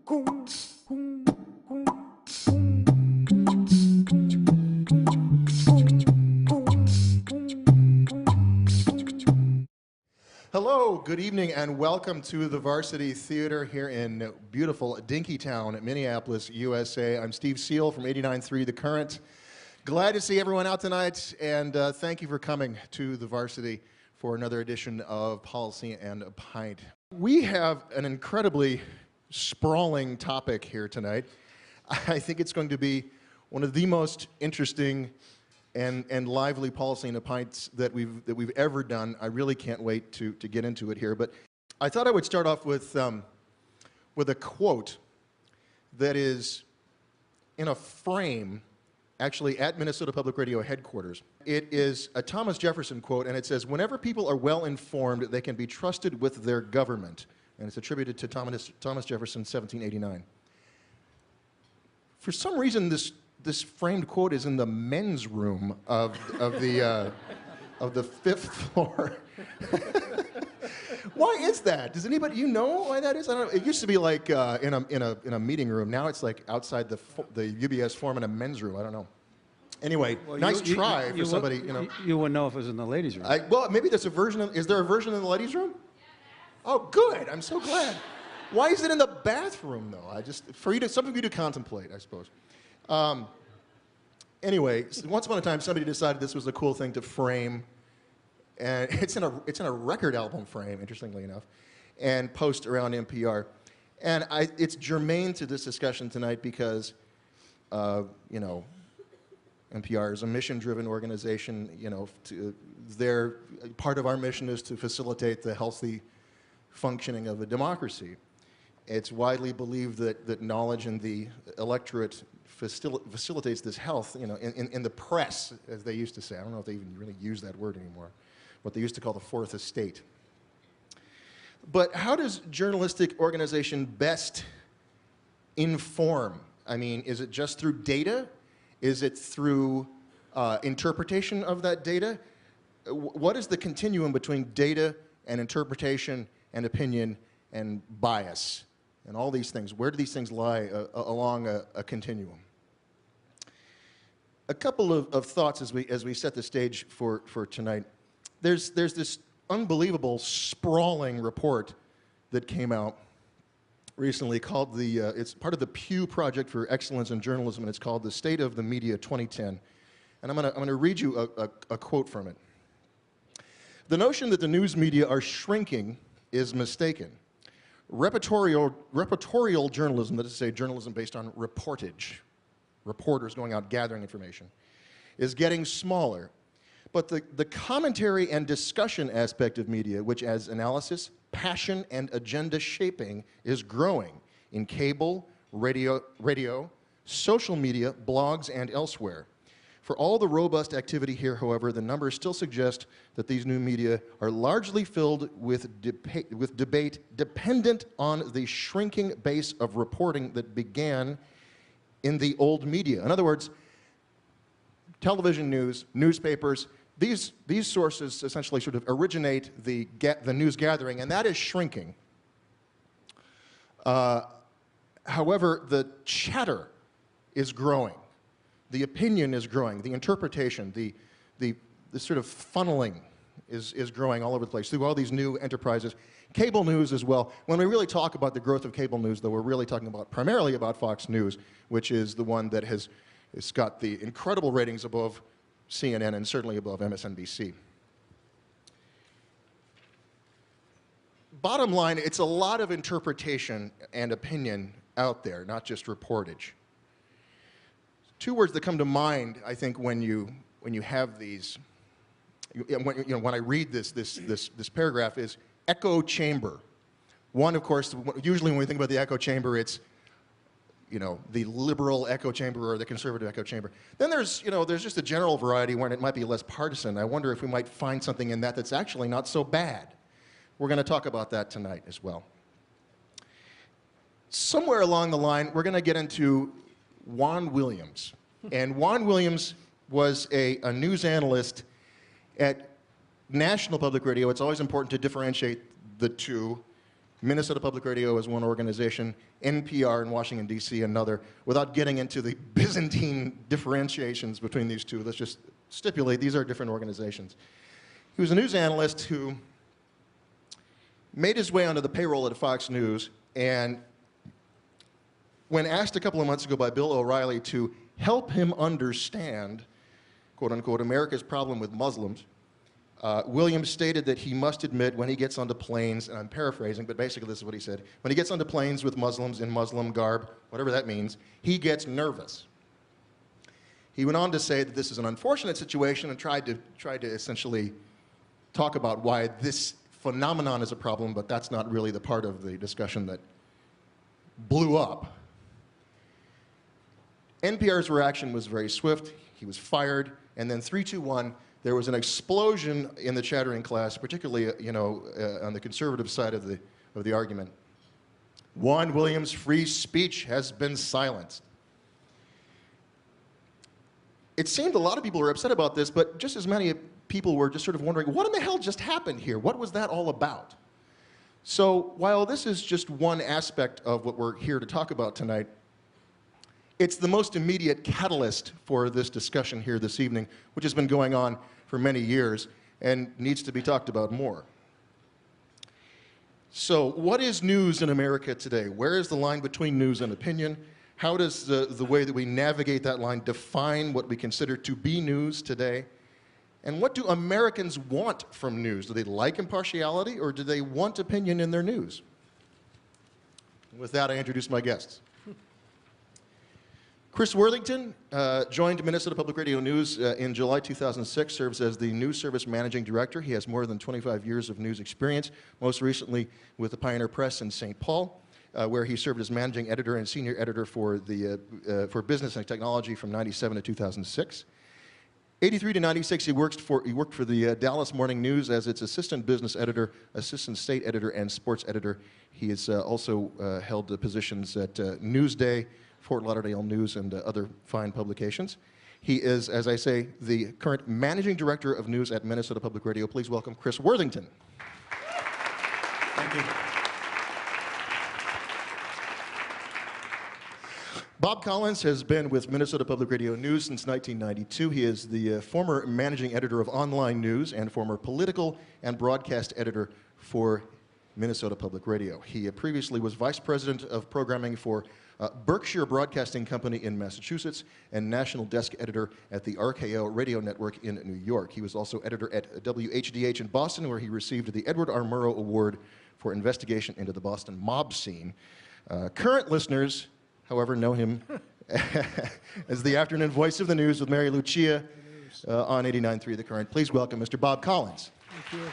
Hello, good evening, and welcome to the Varsity Theater here in beautiful Dinkytown, Minneapolis, USA. I'm Steve Seel from 89.3 The Current. Glad to see everyone out tonight, and thank you for coming to the Varsity for another edition of Policy and a Pint. We have an incredibly sprawling topic here tonight. I think it's going to be one of the most interesting and lively Policy and a Pints that we've ever done. I really can't wait to get into it here. But I thought I would start off with a quote that is in a frame, actually at Minnesota Public Radio headquarters. It is a Thomas Jefferson quote, and it says, "Whenever people are well informed, they can be trusted with their government." And it's attributed to Thomas Jefferson, 1789. For some reason, this framed quote is in the men's room of the fifth floor. Why is that? Does anybody, you know why that is? I don't know. It used to be like in a meeting room. Now it's like outside the UBS Forum in a men's room. I don't know. Anyway, well, nice try for somebody, you know. You wouldn't know if it was in the ladies' room. Well, maybe there's a version. Is there a version in the ladies' room? Oh, good. I'm so glad. Why is it in the bathroom, though? Something for you to contemplate, I suppose. Anyway, once upon a time, somebody decided this was a cool thing to frame, and it's in a record album frame, interestingly enough, and post around NPR. And it's germane to this discussion tonight because, you know, NPR is a mission-driven organization. You know, part of our mission is to facilitate the healthy functioning of a democracy. It's widely believed that knowledge in the electorate facilitates this health, you know, in the press, as they used to say. I don't know if they even really use that word anymore, what they used to call the fourth estate. But how does journalistic organization best inform? I mean, is it just through data? Is it through interpretation of that data? What is the continuum between data and interpretation and opinion and bias and all these things? Where do these things lie along a continuum? A couple of thoughts as we set the stage for tonight. There's this unbelievable sprawling report that came out recently called it's part of the Pew Project for Excellence in Journalism, and it's called The State of the Media 2010. And I'm gonna read you a quote from it. "The notion that the news media are shrinking is mistaken. Reportorial journalism, that is to say journalism based on reportage, reporters going out gathering information, is getting smaller. But the commentary and discussion aspect of media, which adds analysis, passion, and agenda shaping, is growing in cable, radio, social media, blogs, and elsewhere. For all the robust activity here, however, the numbers still suggest that these new media are largely filled with debate dependent on the shrinking base of reporting that began in the old media." In other words, television news, newspapers, these sources essentially sort of originate the news gathering, and that is shrinking. However, the chatter is growing. The opinion is growing. The interpretation, the sort of funneling is growing all over the place through all these new enterprises. Cable news as well. When we really talk about the growth of cable news, though, we're really talking primarily about Fox News, which is the one that has got the incredible ratings above CNN and certainly above MSNBC. Bottom line, it's a lot of interpretation and opinion out there, not just reportage. Two words that come to mind, I think, when you have these, when I read this paragraph, is echo chamber. One, of course, usually when we think about the echo chamber, it's, you know, the liberal echo chamber or the conservative echo chamber. Then there's just a general variety where it might be less partisan. I wonder if we might find something in that that's actually not so bad. We're going to talk about that tonight as well. Somewhere along the line, we're going to get into Juan Williams. And Juan Williams was a news analyst at National Public Radio. It's always important to differentiate the two. Minnesota Public Radio is one organization, NPR in Washington, D.C. another. Without getting into the Byzantine differentiations between these two, let's just stipulate these are different organizations. He was a news analyst who made his way onto the payroll at Fox News, and when asked a couple of months ago by Bill O'Reilly to help him understand, quote unquote, America's problem with Muslims, Williams stated that he must admit when he gets onto planes, and I'm paraphrasing, but basically this is what he said, when he gets onto planes with Muslims in Muslim garb, whatever that means, he gets nervous. He went on to say that this is an unfortunate situation and tried to essentially talk about why this phenomenon is a problem, but that's not really the part of the discussion that blew up. NPR's reaction was very swift. He was fired, and then 3, 2, 1, there was an explosion in the chattering class, particularly on the conservative side of the argument. Juan Williams' free speech has been silenced. It seemed a lot of people were upset about this, but just as many people were just sort of wondering, what in the hell just happened here? What was that all about? So while this is just one aspect of what we're here to talk about tonight, it's the most immediate catalyst for this discussion here this evening, which has been going on for many years and needs to be talked about more. So what is news in America today? Where is the line between news and opinion? How does the way that we navigate that line define what we consider to be news today? And what do Americans want from news? Do they like impartiality, or do they want opinion in their news? With that, I introduce my guests. Chris Worthington joined Minnesota Public Radio News in July 2006, serves as the News Service Managing Director. He has more than 25 years of news experience, most recently with the Pioneer Press in St. Paul, where he served as Managing Editor and Senior Editor for Business and Technology from 97 to 2006. 83 to 96, he worked for the Dallas Morning News as its Assistant Business Editor, Assistant State Editor, and Sports Editor. He has also held positions at Newsday, Fort Lauderdale News, and other fine publications. He is, as I say, the current Managing Director of News at Minnesota Public Radio. Please welcome Chris Worthington. Thank you. Bob Collins has been with Minnesota Public Radio News since 1992. He is the former Managing Editor of Online News and former Political and Broadcast Editor for Minnesota Public Radio. He previously was Vice President of Programming for Berkshire Broadcasting Company in Massachusetts and National Desk Editor at the RKO Radio Network in New York. He was also editor at WHDH in Boston, where he received the Edward R. Murrow Award for investigation into the Boston mob scene. Current listeners, however, know him as the afternoon voice of the news with Mary Lucia on 89.3 The Current. Please welcome Mr. Bob Collins. Thank you.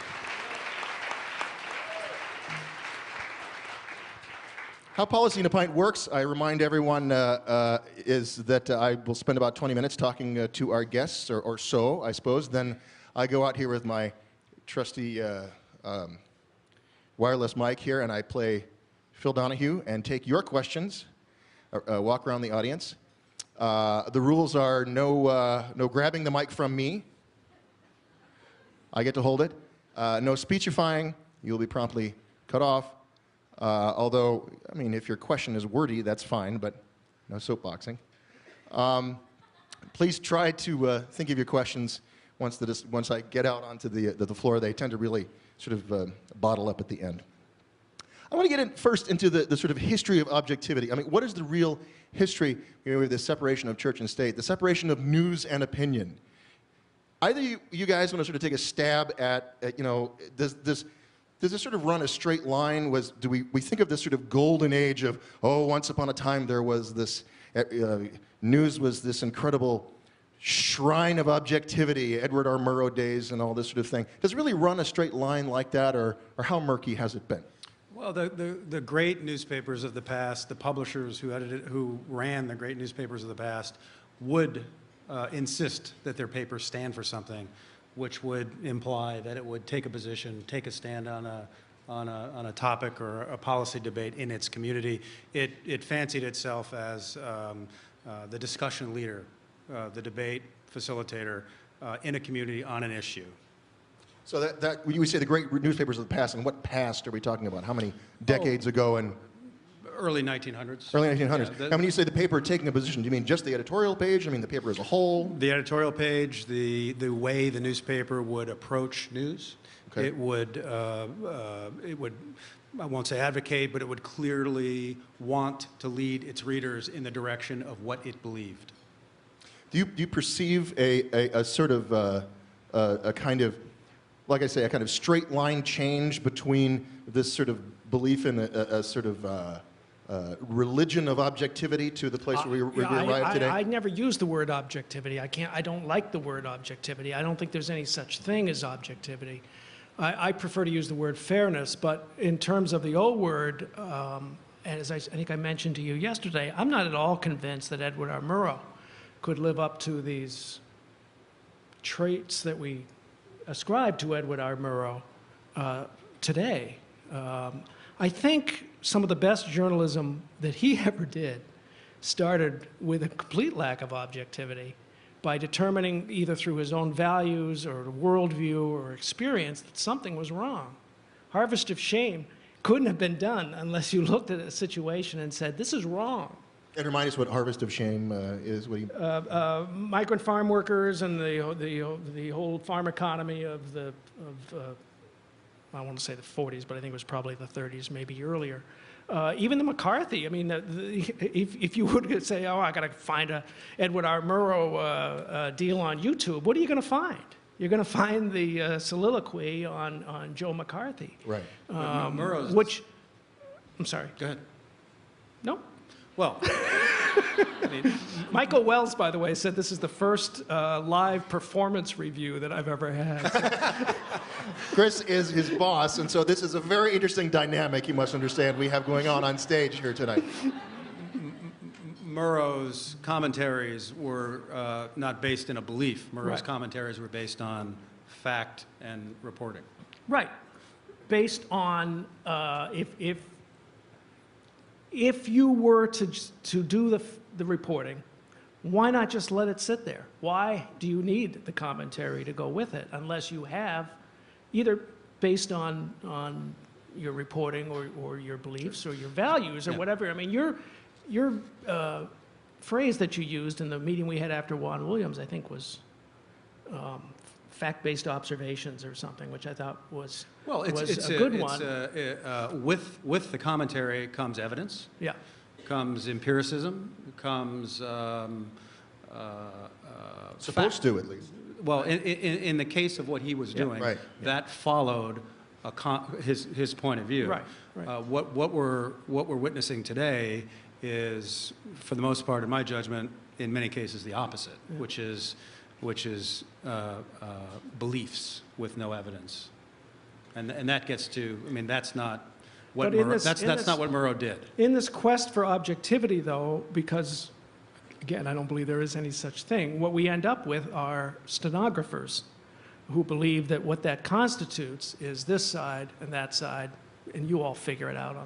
How Policy in a Pint works, I remind everyone, is that I will spend about 20 minutes talking to our guests, or so, I suppose. Then I go out here with my trusty wireless mic here, and I play Phil Donahue and take your questions, walk around the audience. The rules are no grabbing the mic from me. I get to hold it. No speechifying. You'll be promptly cut off. Although, I mean, if your question is wordy, that's fine, but no soapboxing. Please try to think of your questions once I get out onto the floor. They tend to really sort of bottle up at the end. I want to get first into the sort of history of objectivity. I mean, what is the real history of the separation of church and state, the separation of news and opinion? Either you guys want to sort of take a stab at does this sort of run a straight line? Do we think of this sort of golden age of, oh, once upon a time there was this, news was this incredible shrine of objectivity, Edward R. Murrow days and all this sort of thing. Does it really run a straight line like that, or how murky has it been? Well, the great newspapers of the past, the publishers who ran the great newspapers of the past, would insist that their papers stand for something, which would imply that it would take a position, take a stand on a topic or a policy debate in its community. It fancied itself as the discussion leader, the debate facilitator in a community on an issue. So that when you say the great newspapers of the past, and what past are we talking about? How many decades ago? And Early 1900s. early 1900s. Yeah, And when you say the paper taking a position, do you mean just the editorial page? I mean the paper as a whole? The editorial page, the way the newspaper would approach news. Okay. It would, I won't say advocate, but it would clearly want to lead its readers in the direction of what it believed. Do you perceive a sort of a kind of, like I say, a kind of straight line change between this sort of belief in a sort of religion of objectivity to the place where we arrive today? I never use the word objectivity. I don't like the word objectivity. I don't think there's any such thing as objectivity. I prefer to use the word fairness, but in terms of the old word, and as I think I mentioned to you yesterday, I'm not at all convinced that Edward R. Murrow could live up to these traits that we ascribe to Edward R. Murrow today. I think some of the best journalism that he ever did started with a complete lack of objectivity by determining either through his own values or worldview or experience that something was wrong. Harvest of Shame couldn't have been done unless you looked at a situation and said, this is wrong. And remind us what Harvest of Shame is. What do you... Migrant farm workers and the whole farm economy of I want to say the 40s, but I think it was probably the 30s, maybe earlier. Even the McCarthy, I mean, if you would say, oh, I got to find a Edward R. Murrow deal on YouTube, what are you going to find? You're going to find the soliloquy on Joe McCarthy. Right. Murrow's... Which, I'm sorry. Go ahead. No? Well, I mean, Michael Wells, by the way, said this is the first live performance review that I've ever had. Chris is his boss, and so this is a very interesting dynamic, you must understand, we have going on stage here tonight. Murrow's commentaries were not based in a belief. Murrow's Right. commentaries were based on fact and reporting. Right. Based on if you were to do the reporting, why not just let it sit there? Why do you need the commentary to go with it unless you have either based on your reporting or your beliefs or your values or whatever? I mean, your phrase that you used in the meeting we had after Juan Williams, I think, was fact-based observations or something, which I thought was a good one. With the commentary comes evidence. Yeah. Comes empiricism. Comes Supposed to, at least. well, in the case of what he was doing, right. that followed his point of view. Right, right. What we're witnessing today is, for the most part, in my judgment, in many cases, the opposite, which is beliefs with no evidence, and that gets to. I mean, that's not what that's not what Murrow did. In this quest for objectivity, though, because, again, I don't believe there is any such thing, what we end up with are stenographers who believe that what that constitutes is this side and that side, and you all figure it out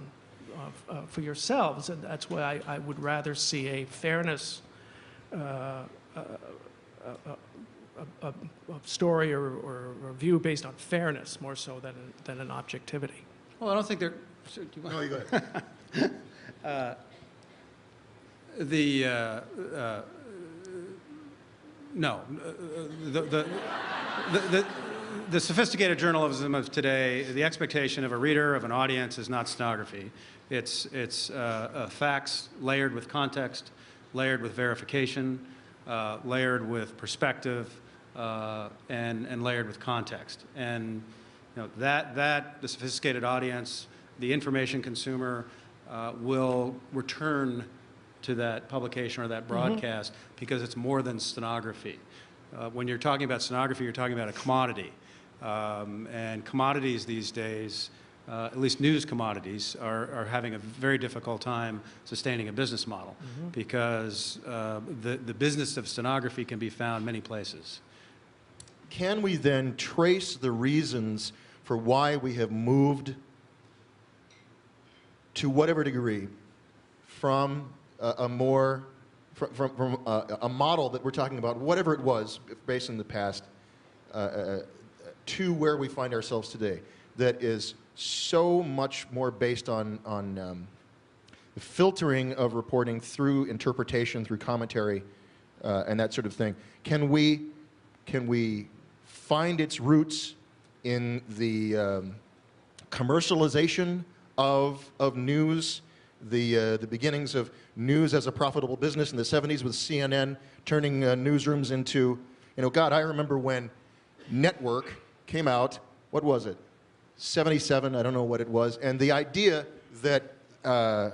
for yourselves. And that's why I would rather see a fairness a story or a view based on fairness more so than an objectivity. Well, I don't think they're. No, you go ahead. The sophisticated journalism of today, the expectation of a reader, of an audience, is not stenography. It's facts layered with context, layered with verification, layered with perspective, and layered with context. And that the sophisticated audience, the information consumer, will return to that publication or that broadcast because it's more than stenography. When you're talking about stenography, you're talking about a commodity. And commodities these days, at least news commodities, are having a very difficult time sustaining a business model because the business of stenography can be found many places. Can we then trace the reasons for why we have moved to whatever degree from a more from a model that we're talking about, whatever it was, based in the past, to where we find ourselves today that is so much more based on the filtering of reporting through interpretation, through commentary, and that sort of thing. Can we find its roots in the commercialization of news, the beginnings of news as a profitable business in the 70s with CNN turning newsrooms into, God, I remember when Network came out, what was it? 77, I don't know what it was, and the idea that the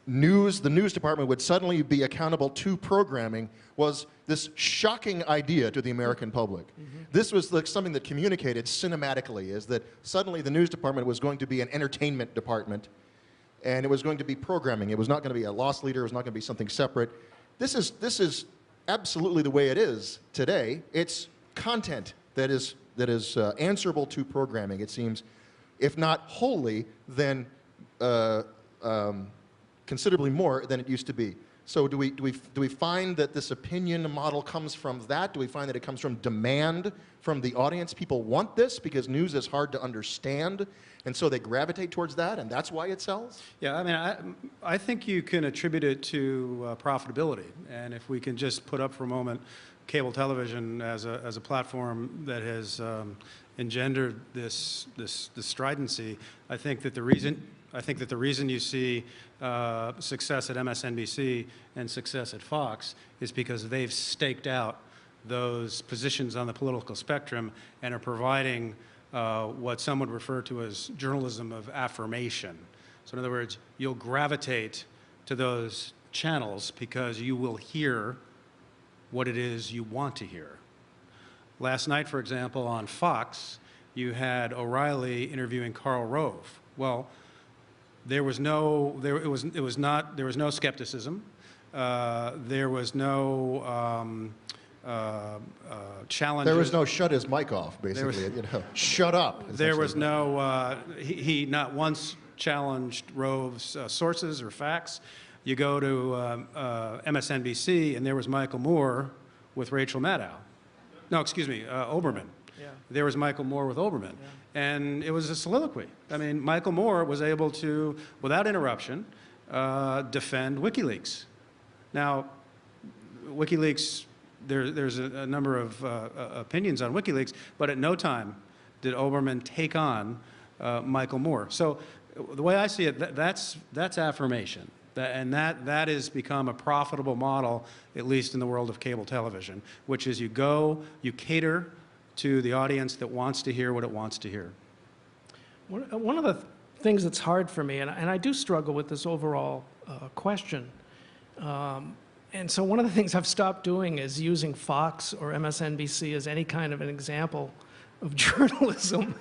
news department would suddenly be accountable to programming was this shocking idea to the American public. This was like something that communicated cinematically, is that suddenly the news department was going to be an entertainment department, and it was going to be programming. It was not going to be a loss leader. It was not going to be something separate. This is absolutely the way it is today. It's content that is answerable to programming, it seems, if not wholly, then considerably more than it used to be. So do we find that this opinion model comes from that? Do we find that it comes from demand from the audience? People want this because news is hard to understand, and so they gravitate towards that, and that's why it sells? Yeah, I mean, I think you can attribute it to profitability. And if we can just put up for a moment cable television as a platform that has engendered this stridency, I think that the reason you see success at MSNBC and success at Fox is because they've staked out those positions on the political spectrum and are providing what some would refer to as journalism of affirmation. So in other words, you'll gravitate to those channels because you will hear what it is you want to hear. Last night, for example, on Fox, you had O'Reilly interviewing Karl Rove. Well, there was no skepticism. There was no challenge. There was no shut his mic off, basically. Shut up. There was no. He not once challenged Rove's sources or facts. You go to MSNBC, and there was Michael Moore with Rachel Maddow. No, excuse me, Olbermann. Yeah. There was Michael Moore with Olbermann. Yeah. And it was a soliloquy. I mean, Michael Moore was able to, without interruption, defend WikiLeaks. Now, WikiLeaks, there's a number of opinions on WikiLeaks, but at no time did Olbermann take on Michael Moore. So the way I see it, that's affirmation. And that has become a profitable model, at least in the world of cable television, which is you cater to the audience that wants to hear what it wants to hear. One of the things that's hard for me, and I do struggle with this overall question, and so one of the things I've stopped doing is using Fox or MSNBC as any kind of an example of journalism.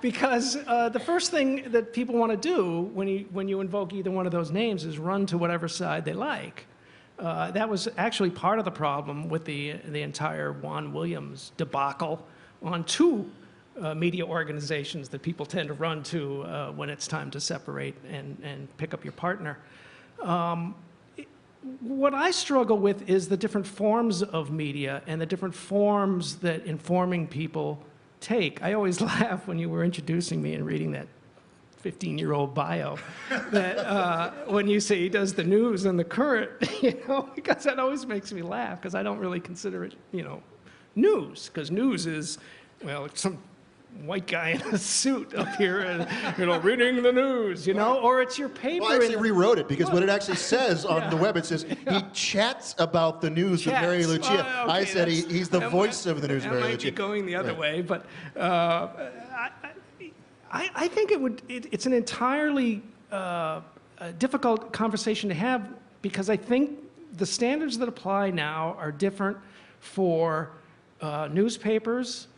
Because the first thing that people want to do when you invoke either one of those names is run to whatever side they like. That was actually part of the problem with the entire Juan Williams debacle on two media organizations that people tend to run to when it's time to separate and pick up your partner. What I struggle with is the different forms of media and the different forms that informing people take. I always laugh when you were introducing me and reading that 15-year-old bio, that when you say he does the news and the current, because that always makes me laugh, because I don't really consider it, news, because news is, well, some white guy in a suit up here and, reading the news, or it's your paper. Well, I actually rewrote it because what it actually says on the web, it says he chats about the news with Mary Lucia. Okay, I said he's the voice of the news, Mary Lucia. That might be going the other way, but I think it's an entirely difficult conversation to have, because I think the standards that apply now are different for newspapers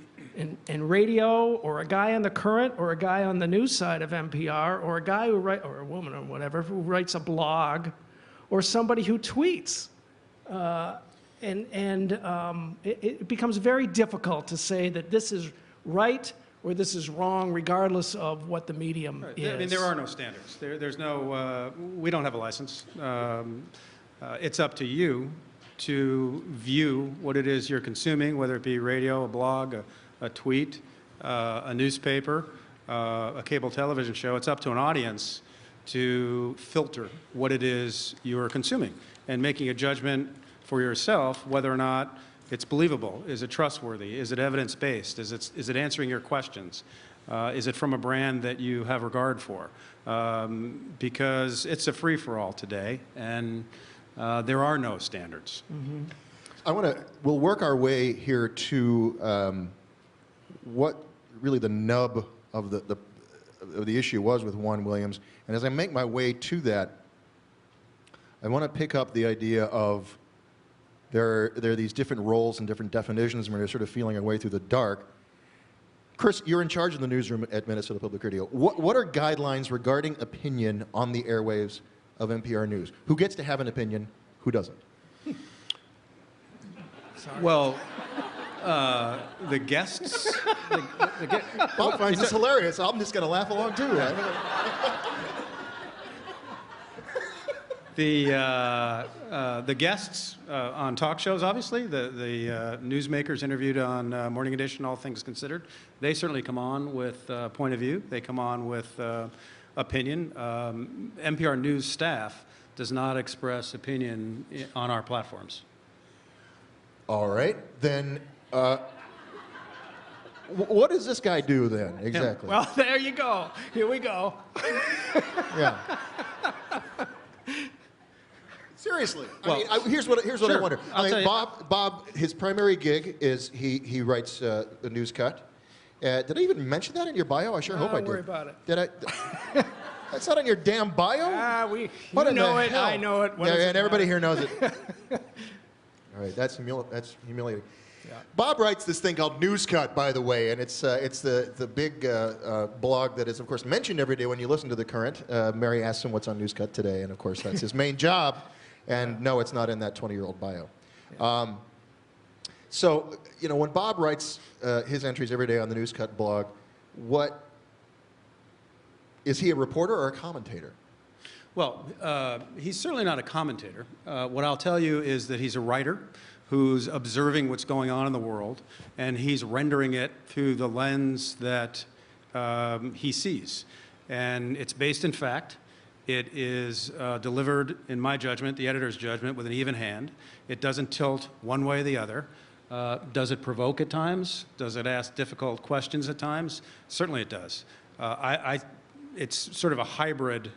and radio, or a guy on the current, or a guy on the news side of NPR, or a guy who or a woman or whatever, who writes a blog, or somebody who tweets. It becomes very difficult to say that this is right or this is wrong, regardless of what the medium is. I mean, there are no standards. There's no, we don't have a license. It's up to you to view what it is you're consuming, whether it be radio, a blog, a tweet, a newspaper, a cable television show. It's up to an audience to filter what it is you're consuming and making a judgment for yourself whether or not it's believable. Is it trustworthy? Is it evidence-based? Is it answering your questions? Is it from a brand that you have regard for? Because it's a free-for-all today, and there are no standards. Mm-hmm. We'll work our way here to what really the nub of the issue was with Juan Williams. And as I make my way to that, I want to pick up the idea of there are these different roles and different definitions, and we're sort of feeling our way through the dark. Chris, you're in charge of the newsroom at Minnesota Public Radio. What are guidelines regarding opinion on the airwaves of NPR News? Who gets to have an opinion? Who doesn't? Well, the guests. Bob finds this hilarious. I'm just going to laugh along too. The guests on talk shows, obviously, the newsmakers interviewed on Morning Edition, All Things Considered, they certainly come on with point of view. They come on with opinion. NPR News staff does not express opinion on our platforms. All right, then. What does this guy do then, exactly? Well, there you go. Here we go. Yeah. Seriously. Well, I mean, here's what sure. I wonder. Bob, his primary gig is he writes a news cut. Did I even mention that in your bio? I sure hope I did. Don't worry about it. Did I? That's not in your damn bio? You What in know the it, hell? I know it. What Yeah, does it and everybody matter? here knows it. All right, that's humiliating. Yeah. Bob writes this thing called News Cut, by the way, and it's the big blog that is, of course, mentioned every day when you listen to The Current. Mary asks him what's on News Cut today, and of course that's his main job. And no, it's not in that 20-year-old bio. Yeah. So, when Bob writes his entries every day on the News Cut blog, is he a reporter or a commentator? Well, he's certainly not a commentator. What I'll tell you is that he's a writer who's observing what's going on in the world, and he's rendering it through the lens that he sees. And it's based in fact. It is delivered, in my judgment, the editor's judgment, with an even hand. It doesn't tilt one way or the other. Does it provoke at times? Does it ask difficult questions at times? Certainly it does. It's sort of a hybrid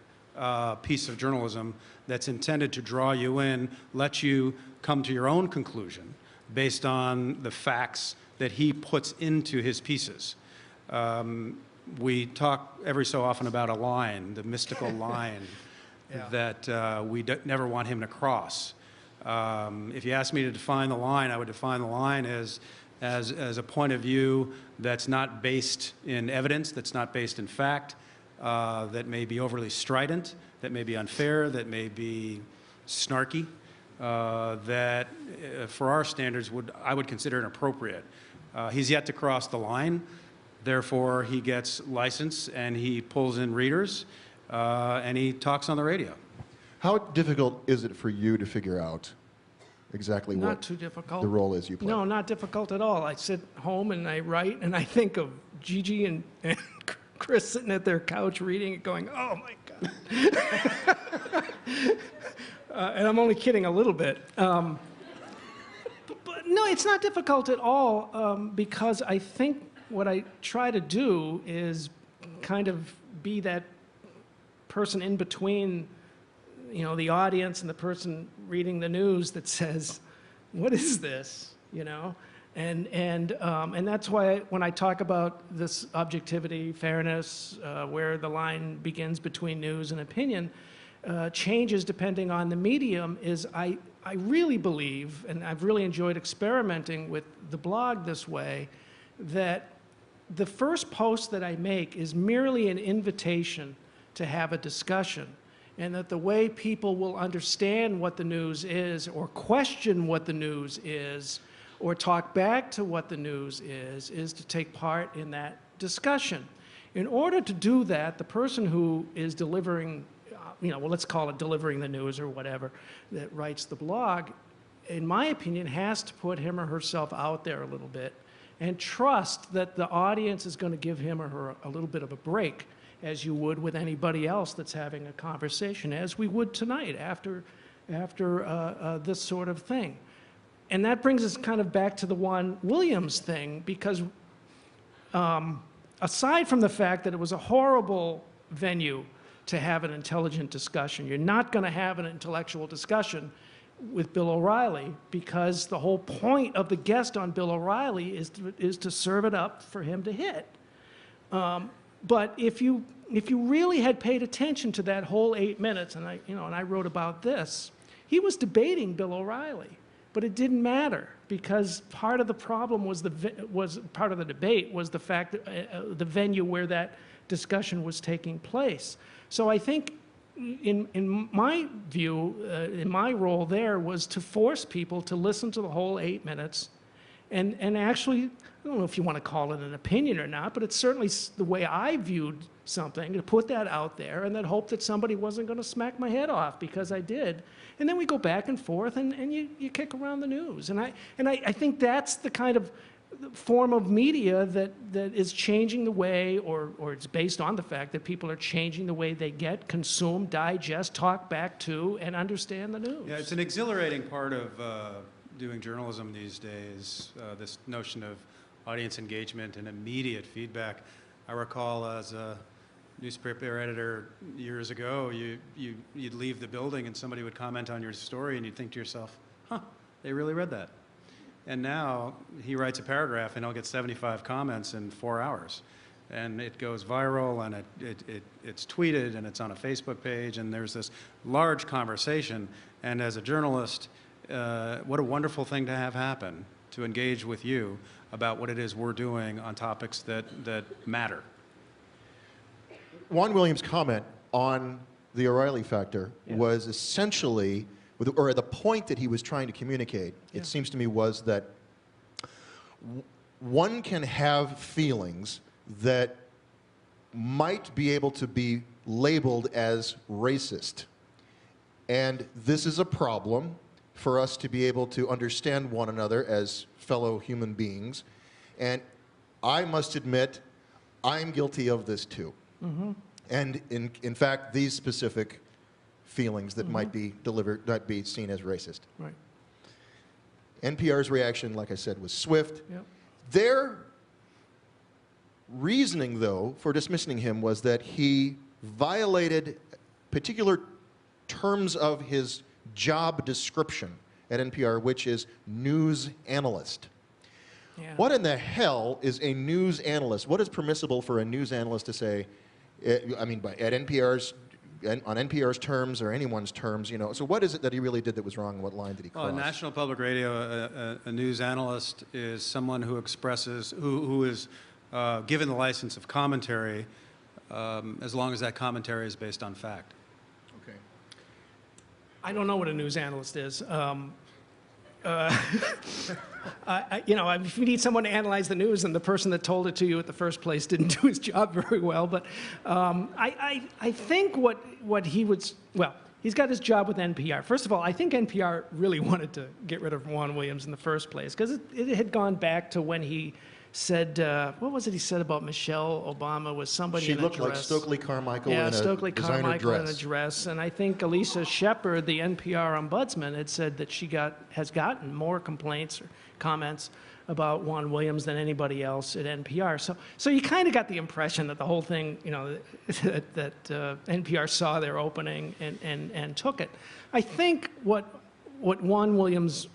piece of journalism that's intended to draw you in, let you come to your own conclusion based on the facts that he puts into his pieces. We talk every so often about a line, the mystical line that we never want him to cross. If you ask me to define the line, I would define the line as a point of view that's not based in evidence, that's not based in fact, that may be overly strident, that may be unfair, that may be snarky, that for our standards I would consider inappropriate. He's yet to cross the line. Therefore, he gets license and he pulls in readers and he talks on the radio. How difficult is it for you to figure out exactly Not what too difficult. the role is you play? No, not difficult at all. I sit home and I write, and I think of Gigi and Chris sitting at their couch reading it going, oh my God. And I'm only kidding a little bit. But no, it's not difficult at all because I think what I try to do is kind of be that person in between, the audience and the person reading the news that says, what is this, And that's why when I talk about this objectivity, fairness, where the line begins between news and opinion, changes depending on the medium, is I really believe, and I've really enjoyed experimenting with the blog this way, that the first post that I make is merely an invitation to have a discussion, and that the way people will understand what the news is, or question what the news is, or talk back to what the news is to take part in that discussion. In order to do that, the person who is delivering, well, let's call it delivering the news or whatever, that writes the blog, in my opinion, has to put him or herself out there a little bit and trust that the audience is going to give him or her a little bit of a break, as you would with anybody else that's having a conversation, as we would tonight after this sort of thing. And that brings us kind of back to the Juan Williams thing, because aside from the fact that it was a horrible venue to have an intelligent discussion, you're not going to have an intellectual discussion with Bill O'Reilly, because the whole point of the guest on Bill O'Reilly is to serve it up for him to hit. But if you really had paid attention to that whole 8 minutes, and I wrote about this, he was debating Bill O'Reilly, but it didn't matter, because part of the problem was part of the debate was the fact that the venue where that discussion was taking place. So I think, in my view, in my role there was to force people to listen to the whole 8 minutes, and actually, I don't know if you want to call it an opinion or not, but it's certainly the way I viewed something, to put that out there and then hope that somebody wasn't going to smack my head off because I did. And then we go back and forth, and you kick around the news. And I think that's the kind of form of media that is changing the way, or it's based on the fact that people are changing the way they get, consume, digest, talk back to, and understand the news. Yeah, it's an exhilarating part of doing journalism these days, this notion of audience engagement and immediate feedback. I recall as a newspaper editor years ago, you'd leave the building and somebody would comment on your story and you'd think to yourself, huh, they really read that. And now he writes a paragraph and he'll get 75 comments in 4 hours. And it goes viral, and it's tweeted, and it's on a Facebook page, and there's this large conversation. And as a journalist, what a wonderful thing to have happen, to engage with you about what it is we're doing on topics that matter. Juan Williams' comment on the O'Reilly factor was essentially, or the point that he was trying to communicate, it seems to me, was that one can have feelings that might be able to be labeled as racist. And this is a problem for us to be able to understand one another as fellow human beings. And I must admit, I'm guilty of this too. Mm-hmm. And in fact, these specific feelings that might be delivered, might be seen as racist. Right. NPR's reaction, like I said, was swift. Yep. Their reasoning, though, for dismissing him was that he violated particular terms of his job description at NPR, which is news analyst. Yeah. What in the hell is a news analyst? What is permissible for a news analyst to say? I mean, at NPR's, on NPR's terms or anyone's terms, you know. So what is it that he really did that was wrong? What line did he cross? Well, National Public Radio, a news analyst is someone who expresses, who is given the license of commentary, as long as that commentary is based on fact. Okay. I don't know what a news analyst is. You know, if you need someone to analyze the news, and the person that told it to you at the first place didn't do his job very well. But I think what he would, well, he's got his job with NPR. First of all, I think NPR really wanted to get rid of Juan Williams in the first place, because it had gone back to when he said, what was it he said about Michelle Obama was somebody in a dress. She looked like Stokely Carmichael in a Stokely designer Carmichael dress. in a dress. And I think Elisa Shepard, the NPR ombudsman, had said that she has gotten more complaints or comments about Juan Williams than anybody else at NPR. So you kind of got the impression that the whole thing, you know, that NPR saw their opening and took it. I think what Juan Williams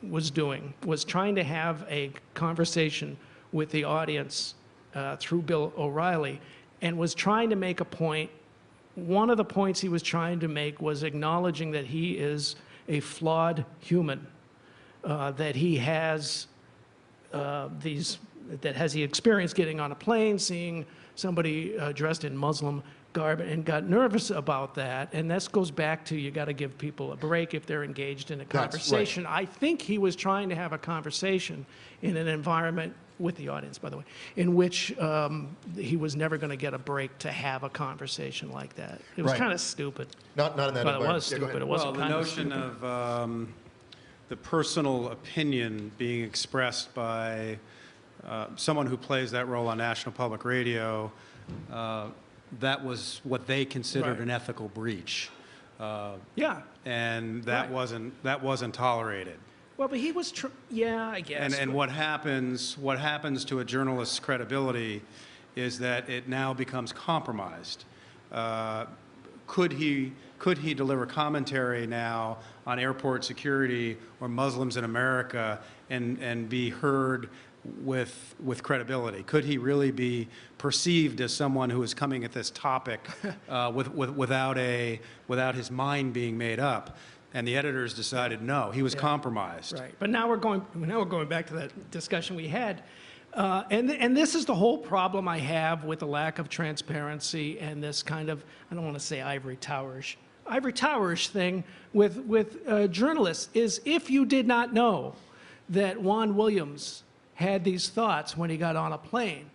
was doing was trying to have a conversation with the audience through Bill O'Reilly, and was trying to make a point. One of the points he was trying to make was acknowledging that he is a flawed human, that he has that has the experience getting on a plane, seeing somebody dressed in Muslim garb, and got nervous about that. And this goes back to, you got to give people a break if they're engaged in a conversation. That's right. I think he was trying to have a conversation in an environment, with the audience, by the way, in which he was never going to get a break to have a conversation like that. It was kind of stupid. Not in that environment. Well, it was stupid. It wasn't the kind of notion stupid. of the personal opinion being expressed by someone who plays that role on National Public Radio, that was what they considered an ethical breach. Yeah. And that wasn't tolerated. Well, but he was, yeah, I guess. And what happens to a journalist's credibility is that it now becomes compromised. Could he deliver commentary now on airport security or Muslims in America and be heard with credibility? Could he really be perceived as someone who is coming at this topic without his mind being made up? And the editors decided no, he was compromised. Right, but now we're going back to that discussion we had, and this is the whole problem I have with the lack of transparency and this kind of, I don't want to say ivory towerish thing with journalists, is if you did not know that Juan Williams had these thoughts when he got on a plane,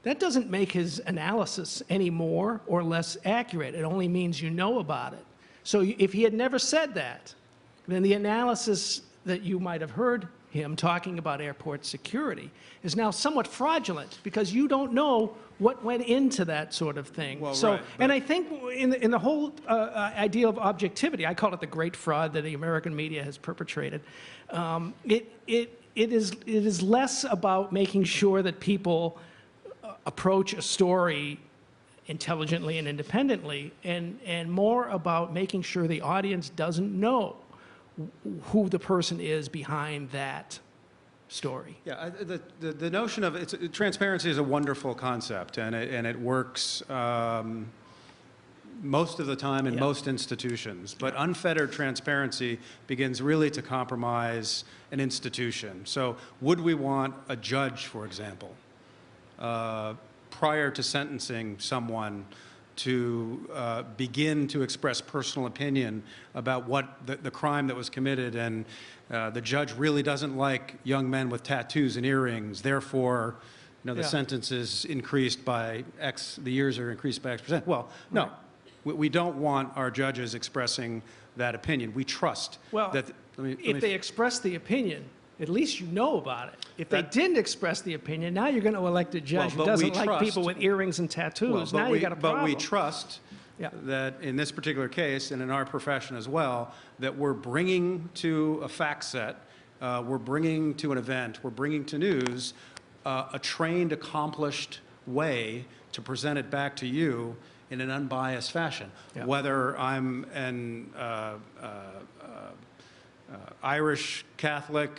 that doesn't make his analysis any more or less accurate. It only means you know about it. So if he had never said that, then the analysis that you might have heard him talking about airport security is now somewhat fraudulent because you don't know what went into that sort of thing. Well, so, right, and I think in the whole idea of objectivity, I call it the great fraud that the American media has perpetrated. It is less about making sure that people approach a story intelligently and independently, and more about making sure the audience doesn't know who the person is behind that story. Yeah, the notion of transparency is a wonderful concept, and it works most of the time in most institutions. But unfettered transparency begins really to compromise an institution. So would we want a judge, for example, prior to sentencing someone to begin to express personal opinion about what the crime that was committed, and the judge really doesn't like young men with tattoos and earrings, therefore, the sentence is increased by X, the years are increased by X%. Well, no, we don't want our judges expressing that opinion. We trust that. If they express the opinion, at least you know about it. If they didn't express the opinion, now you're going to elect a judge who doesn't like people with earrings and tattoos. Now you got a problem. But we trust that in this particular case, and in our profession as well, that we're bringing to a fact set, we're bringing to an event, we're bringing to news a trained, accomplished way to present it back to you in an unbiased fashion. Whether I'm an Irish Catholic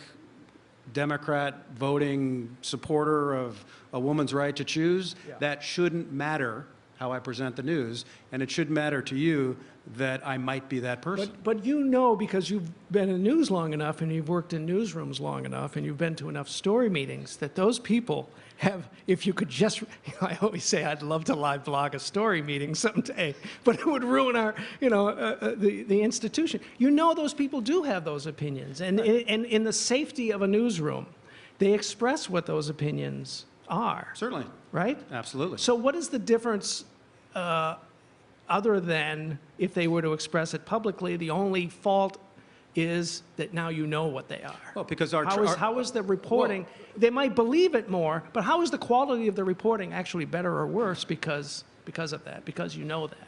Democrat voting supporter of a woman's right to choose, that shouldn't matter how I present the news, and it should matter to you that I might be that person. But because you've been in news long enough and you've worked in newsrooms long enough and you've been to enough story meetings that those people have, if you could just, I always say I'd love to live blog a story meeting someday, but it would ruin our, the institution. Those people do have those opinions, and in the safety of a newsroom, they express what those opinions are. Certainly. Right? Absolutely. So what is the difference other than if they were to express it publicly? The only fault is that now you know what they are. Well, because how is the reporting? They might believe it more, but how is the quality of the reporting actually better or worse because of that? Because you know that.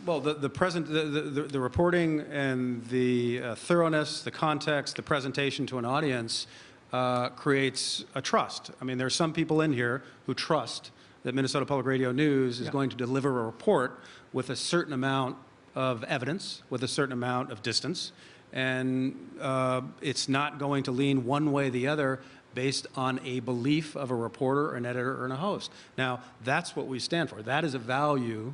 Well, the reporting and the thoroughness, the context, the presentation to an audience creates a trust. I mean, there are some people in here who trust that Minnesota Public Radio News is going to deliver a report with a certain amount of evidence, with a certain amount of distance, and it's not going to lean one way or the other based on a belief of a reporter, an editor, or a host. Now, that's what we stand for. That is a value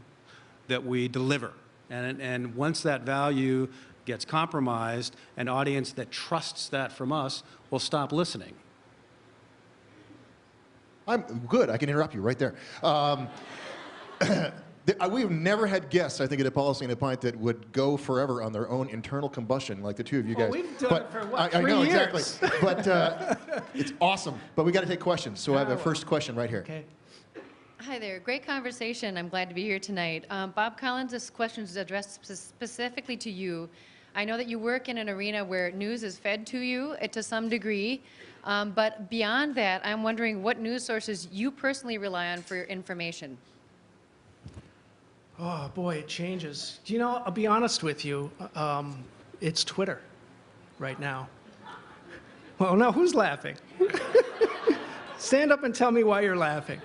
that we deliver. And once that value gets compromised, an audience that trusts that from us will stop listening. I'm good. I can interrupt you right there. We've never had guests, I think, at A Policy and a Pint that would go forever on their own internal combustion like the two of you guys. We've done it for what, 3 I know, years? exactly. But it's awesome. But we got to take questions. So I have a first question right here. Okay. Hi there. Great conversation. I'm glad to be here tonight. Bob Collins, this question is addressed specifically to you. I know that you work in an arena where news is fed to you to some degree, but beyond that, I'm wondering what news sources you personally rely on for your information. Oh, boy, it changes. Do you know, I'll be honest with you, it's Twitter right now. Well, now, who's laughing? Stand up and tell me why you're laughing.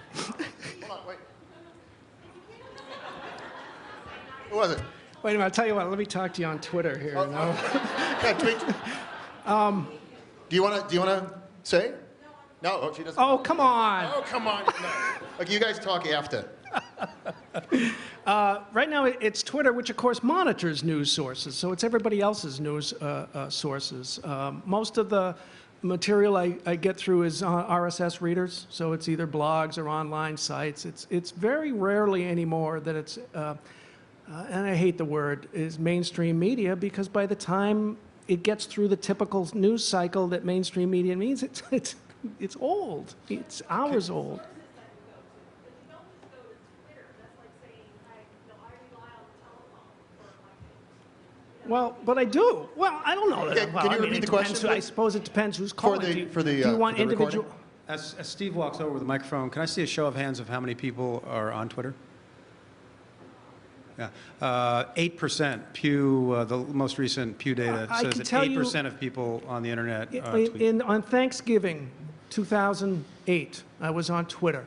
Hold on, wait. Who was it? Wait a minute, I'll tell you what, let me talk to you on Twitter here. Yeah, tweet. Do you want to say? No, oh, she doesn't. Oh, come on. Oh, come on. No. Okay, you guys talk after. Right now, it's Twitter, which, of course, monitors news sources. So it's everybody else's news sources. Most of the material I get through is RSS readers. So it's either blogs or online sites. It's very rarely anymore that it's, and I hate the word, is mainstream media, because by the time it gets through the typical news cycle that mainstream media means, it's old. It's hours old. Well, but I do. Well, I don't know that. Okay, can you repeat the question? I suppose it depends who's calling. Do do you want the individual? recording? As Steve walks over with the microphone, can I see a show of hands of how many people are on Twitter? Yeah, 8%. Pew, the most recent Pew data says that 8% of people on the internet tweet. On Thanksgiving 2008, I was on Twitter,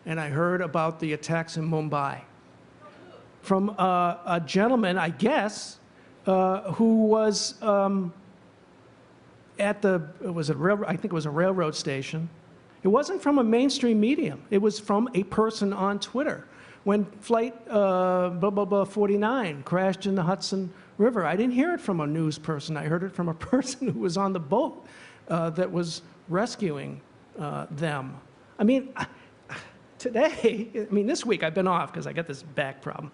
and I heard about the attacks in Mumbai from a gentleman, I guess, who was at the, I think it was a railroad station. It wasn't from a mainstream medium. It was from a person on Twitter. When Flight 49 crashed in the Hudson River, I didn't hear it from a news person. I heard it from a person who was on the boat that was rescuing them. I mean, today, this week I've been off because I got this back problem.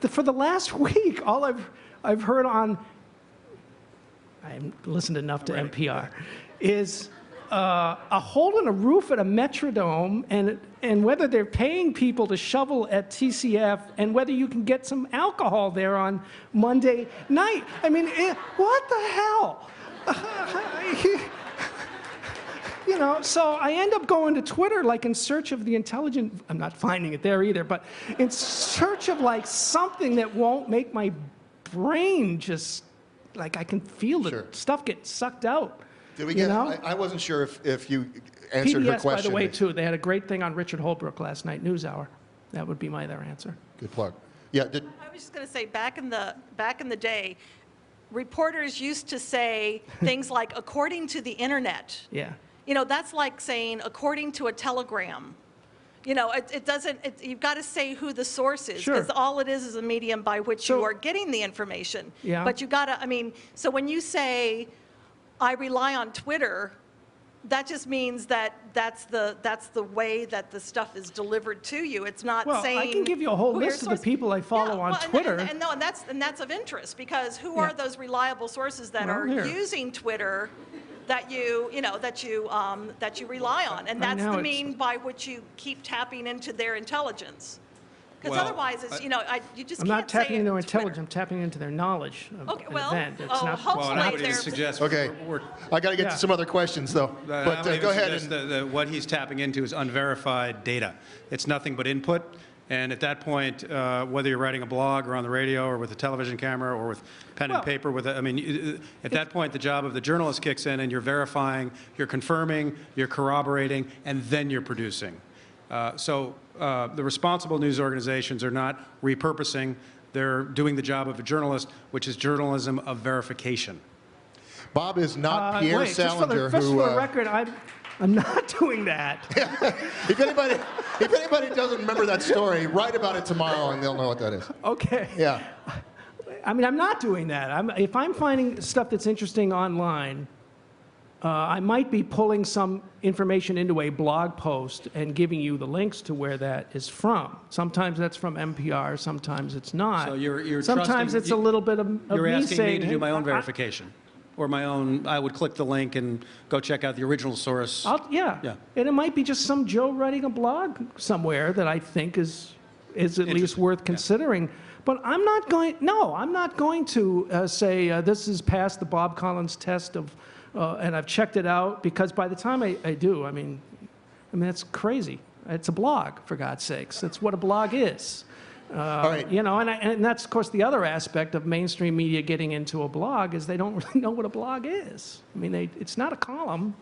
For the last week, all I've heard on, I haven't listened enough to NPR, is a hole in a roof at a Metrodome, and whether they're paying people to shovel at TCF, and whether you can get some alcohol there on Monday night. I mean, what the hell? You know, so I end up going to Twitter like in search of the intelligent, I'm not finding it there either, but in search of like something that won't make my brain just, like I can feel the stuff get sucked out. Did we get, I wasn't sure if you answered her PBS, question. by the way, too. They had a great thing on Richard Holbrooke last night, NewsHour. That would be my other answer. Good plug. Yeah. I was just going to say, back in the day, reporters used to say things like, according to the internet. Yeah. You know, that's like saying, according to a telegram. You know, you've got to say who the source is, because all it is a medium by which you are getting the information. Yeah. But you got to, so when you say, I rely on Twitter, that just means that that's the way that the stuff is delivered to you. It's not saying. Well, I can give you a whole list of the people I follow on Twitter. And that's of interest, because who are those reliable sources that are using Twitter that you rely on, and that's the mean by which you keep tapping into their intelligence. Because otherwise, it's, you just I'm can't not tapping into Twitter. intelligence. I'm tapping into their knowledge of an event. It's not. Hopefully Well, they're. suggest Okay. I got to get to some other questions, though. But go ahead. And what he's tapping into is unverified data. It's nothing but input. And at that point, whether you're writing a blog or on the radio or with a television camera or with pen and paper, at that point, the job of the journalist kicks in, and you're verifying, you're confirming, you're corroborating, and then you're producing. So the responsible news organizations are not repurposing. They're doing the job of a journalist, which is journalism of verification. Bob is not Pierre Salinger, just for the record, I'm not doing that. If anybody doesn't remember that story, write about it tomorrow, and they'll know what that is. Okay. Yeah. I'm not doing that. If I'm finding stuff that's interesting online, I might be pulling some information into a blog post and giving you the links to where that is from. Sometimes that's from NPR, sometimes it's not. So you're sometimes it's a little bit of me saying. You're asking me to do my own verification. Or my own, I would click the link and go check out the original source. Yeah. And it might be just some Joe writing a blog somewhere that I think is is at least worth considering. But I'm not going to say this is past the Bob Collins test of, and I've checked it out, because by the time I do, I mean, that's crazy. It's a blog, for God's sakes. That's what a blog is. All right. You know, and that's, of course, the other aspect of mainstream media getting into a blog is they don't really know what a blog is. I mean, it's not a column.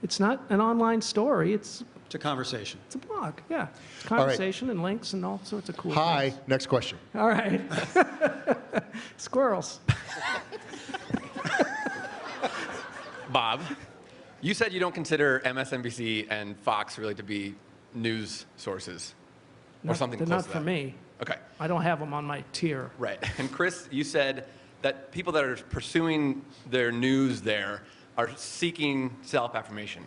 It's not an online story. It's a conversation. It's a blog, yeah. It's conversation and links and all sorts of cool things. Next question. All right. Squirrels. Bob, you said you don't consider MSNBC and Fox really to be news sources or something close to that. They're not for me. Okay. I don't have them on my tier. Right. And Chris, you said that people that are pursuing their news there are seeking self-affirmation.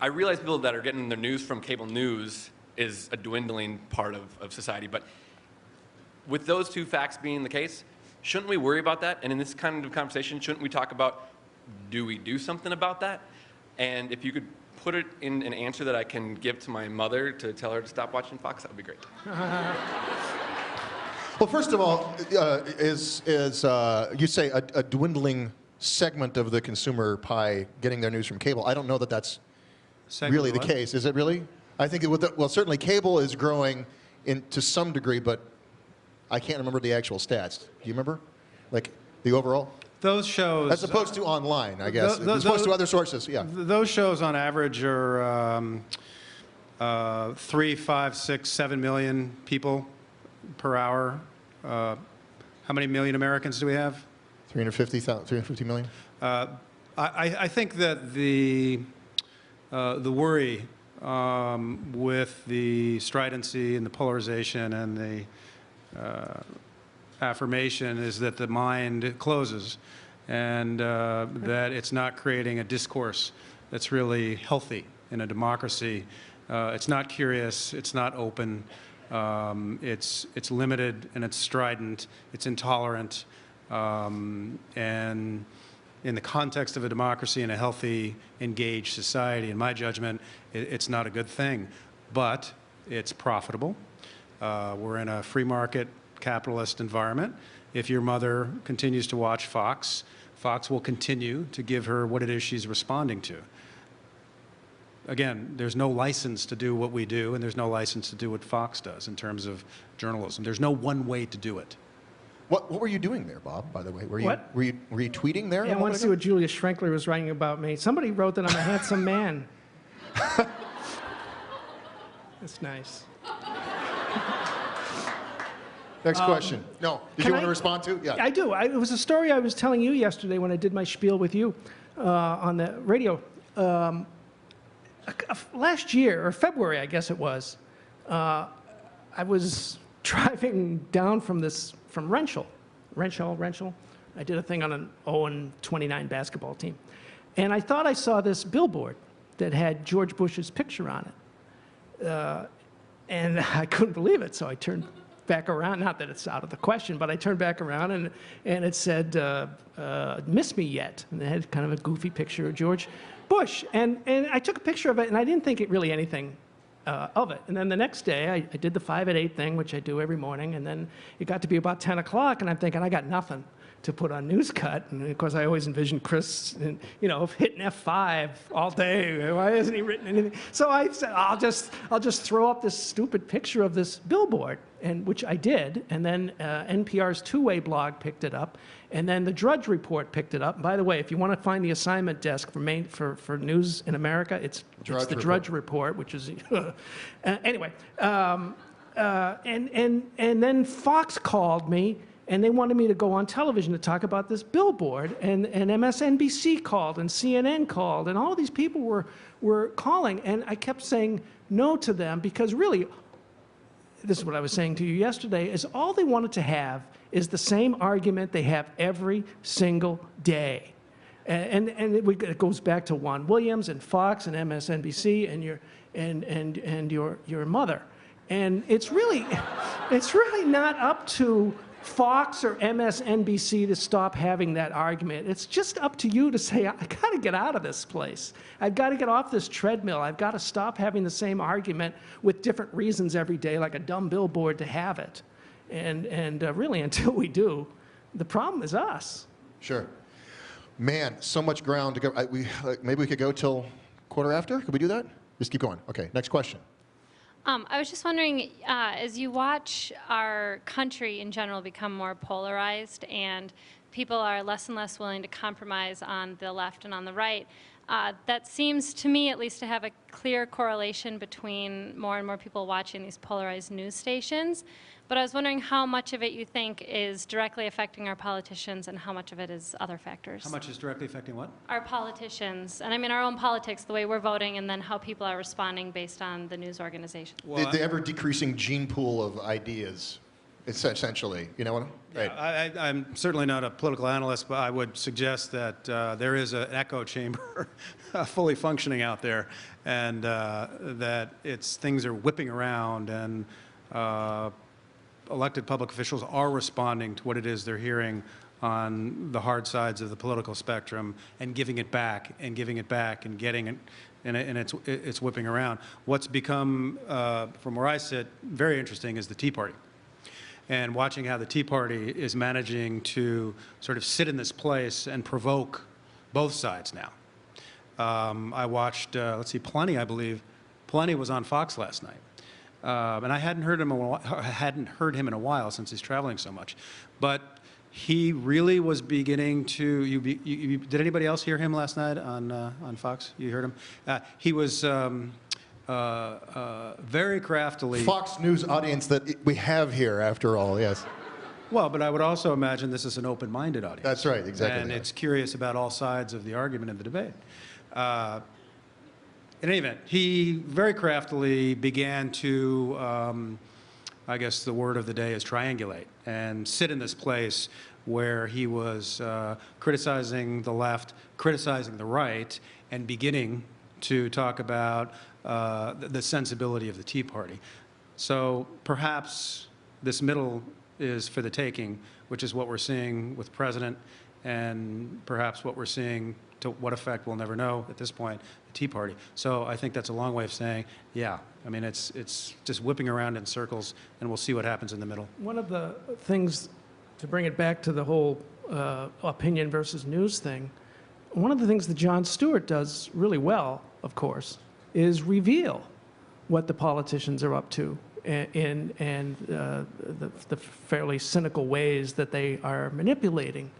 I realize people that are getting their news from cable news is a dwindling part of society, but with those two facts being the case, shouldn't we worry about that? And in this kind of conversation, shouldn't we talk about, do we do something about that? And if you could put it in an answer that I can give to my mother to tell her to stop watching Fox, that would be great. Well, first of all, you say a dwindling segment of the consumer pie getting their news from cable. I don't know that that's really the case. Is it really? I think well, certainly cable is growing to some degree, but I can't remember the actual stats. Do you remember? Like the overall? Those shows, as opposed to online, I guess, as opposed to other sources. Yeah. Those shows, on average, are 3, 5, 6, 7 million people per hour. How many million Americans do we have? 350 million. I think that the worry with the stridency and the polarization and the affirmation is that the mind closes, and that it's not creating a discourse that's really healthy in a democracy. It's not curious, it's not open, it's limited and it's strident, it's intolerant, and in the context of a democracy and a healthy, engaged society, in my judgment, it's not a good thing. But it's profitable. We're in a free market capitalist environment. If your mother continues to watch Fox, Fox will continue to give her what it is she's responding to. Again, there's no license to do what we do, and there's no license to do what Fox does in terms of journalism. There's no one way to do it. What were you doing there, Bob, by the way? Were you tweeting there? Yeah, I want to see what Julia Schrenkler was writing about me. Somebody wrote that I'm a handsome man. That's nice. Next question. No. Did you want to respond to? Yeah. I do. It was a story I was telling you yesterday when I did my spiel with you on the radio. Last year, or February, I guess it was, I was driving down from Renshall. I did a thing on an 0-29 basketball team. And I thought I saw this billboard that had George Bush's picture on it. And I couldn't believe it, so I turned back around. Not that it's out of the question, but I turned back around, and it said, "Miss me yet?" And it had kind of a goofy picture of George Bush. And I took a picture of it, and I didn't think it really anything of it. And then the next day, I did the 5 at 8 thing, which I do every morning, and then it got to be about 10 o'clock, and I'm thinking, I got nothing to put on Newscut. And of course, I always envisioned Chris, hitting F5 all day. Why hasn't he written anything? So I said, I'll just throw up this stupid picture of this billboard, and which I did. And then NPR's two-way blog picked it up, and then the Drudge Report picked it up. And by the way, if you want to find the assignment desk for news in America, it's the Drudge Report, which is anyway. And then Fox called me. And they wanted me to go on television to talk about this billboard. And MSNBC called, and CNN called, and all these people were calling. And I kept saying no to them because really, this is what I was saying to you yesterday, is all they wanted to have is the same argument they have every single day. And it goes back to Juan Williams and Fox and MSNBC and your mother. And it's really not up to Fox or MSNBC to stop having that argument. It's just up to you to say, I got to get out of this place. I've got to get off this treadmill. I've got to stop having the same argument with different reasons every day, like a dumb billboard to have it. And really, until we do, the problem is us. Sure. Man, so much ground to go. Maybe we could go till quarter after? Could we do that? Just keep going. Okay, next question. I was just wondering, as you watch our country in general become more polarized and people are less and less willing to compromise on the left and on the right, that seems to me at least to have a clear correlation between more and more people watching these polarized news stations. But I was wondering how much of it you think is directly affecting our politicians and how much of it is other factors. How much is directly affecting what? Our politicians. And I mean our own politics, the way we're voting, and then how people are responding based on the news organization. Well, the ever-decreasing gene pool of ideas, essentially. You know what Yeah, I'm certainly not a political analyst, but I would suggest that there is an echo chamber fully functioning out there, and that things are whipping around, and elected public officials are responding to what it is they're hearing on the hard sides of the political spectrum and giving it back and giving it back and getting it, and it's whipping around. What's become, from where I sit, very interesting is the Tea Party. And watching how the Tea Party is managing to sort of sit in this place and provoke both sides now. I watched, let's see, Plenty, I believe. Plenty was on Fox last night. And I hadn't heard him in a while since he's traveling so much. But he really was beginning to, did anybody else hear him last night on Fox? You heard him? He was very craftily. Fox News audience that we have here, after all, yes. Well, but I would also imagine this is an open-minded audience. That's right, exactly. And it's curious about all sides of the argument and the debate. In any event, he very craftily began to, I guess the word of the day is triangulate, and sit in this place where he was criticizing the left, criticizing the right, and beginning to talk about the sensibility of the Tea Party. So perhaps this middle is for the taking, which is what we're seeing with the president, and perhaps what we're seeing, to what effect we'll never know at this point, the Tea Party. So I think that's a long way of saying, yeah, I mean, it's just whipping around in circles, and we'll see what happens in the middle. One of the things, to bring it back to the whole opinion versus news thing, one of the things that Jon Stewart does really well, of course, is reveal what the politicians are up to and the fairly cynical ways that they are manipulating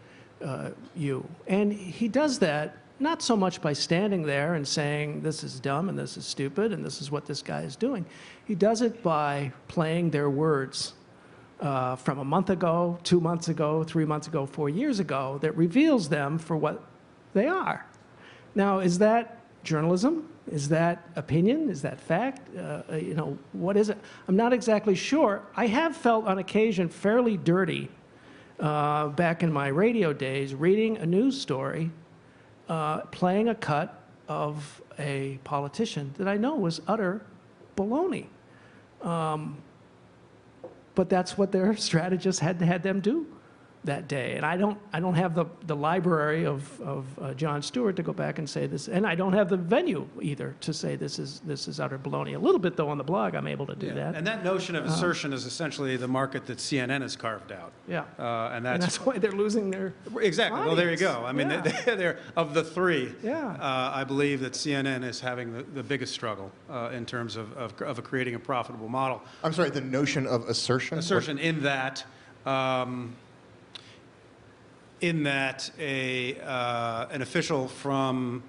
you. And he does that not so much by standing there and saying this is dumb and this is stupid and this is what this guy is doing. He does it by playing their words from a month ago, 2 months ago, 3 months ago, 4 years ago, that reveals them for what they are. Now, is that journalism? Is that opinion? Is that fact? You know, what is it? I'm not exactly sure. I have felt on occasion fairly dirty back in my radio days, reading a news story, playing a cut of a politician that I know was utter baloney. But that's what their strategists had them do that day. And I don't have the library of Jon Stewart to go back and say this, and I don't have the venue either to say this is utter baloney. A little bit though on the blog I'm able to do that. And that notion of assertion is essentially the market that CNN has carved out. Yeah. And that's why they're losing their exactly. audience. Well, there you go. I mean, Yeah. they're of the three. Yeah. I believe that CNN is having the biggest struggle in terms of creating a profitable model. I'm sorry, the notion of assertion? Assertion in that. An official from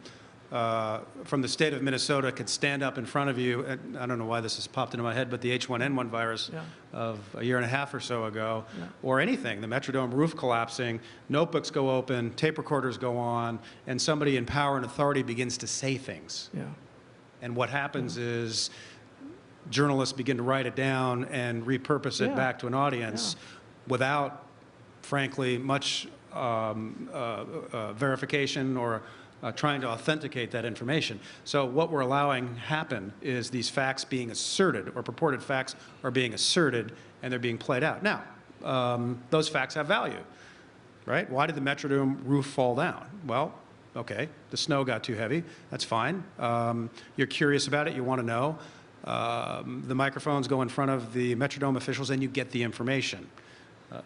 the state of Minnesota could stand up in front of you, and I don't know why this has popped into my head, but the H1N1 virus of a year and a half or so ago, or anything, the Metrodome roof collapsing, notebooks go open, tape recorders go on, and somebody in power and authority begins to say things. Yeah. And what happens is journalists begin to write it down and repurpose it back to an audience without, frankly, much verification or trying to authenticate that information. So what we're allowing happen is these facts being asserted, or purported facts are being asserted, and they're being played out. Now, those facts have value, right? Why did the Metrodome roof fall down? Well, okay, the snow got too heavy. That's fine. You're curious about it. You want to know. The microphones go in front of the Metrodome officials, and you get the information.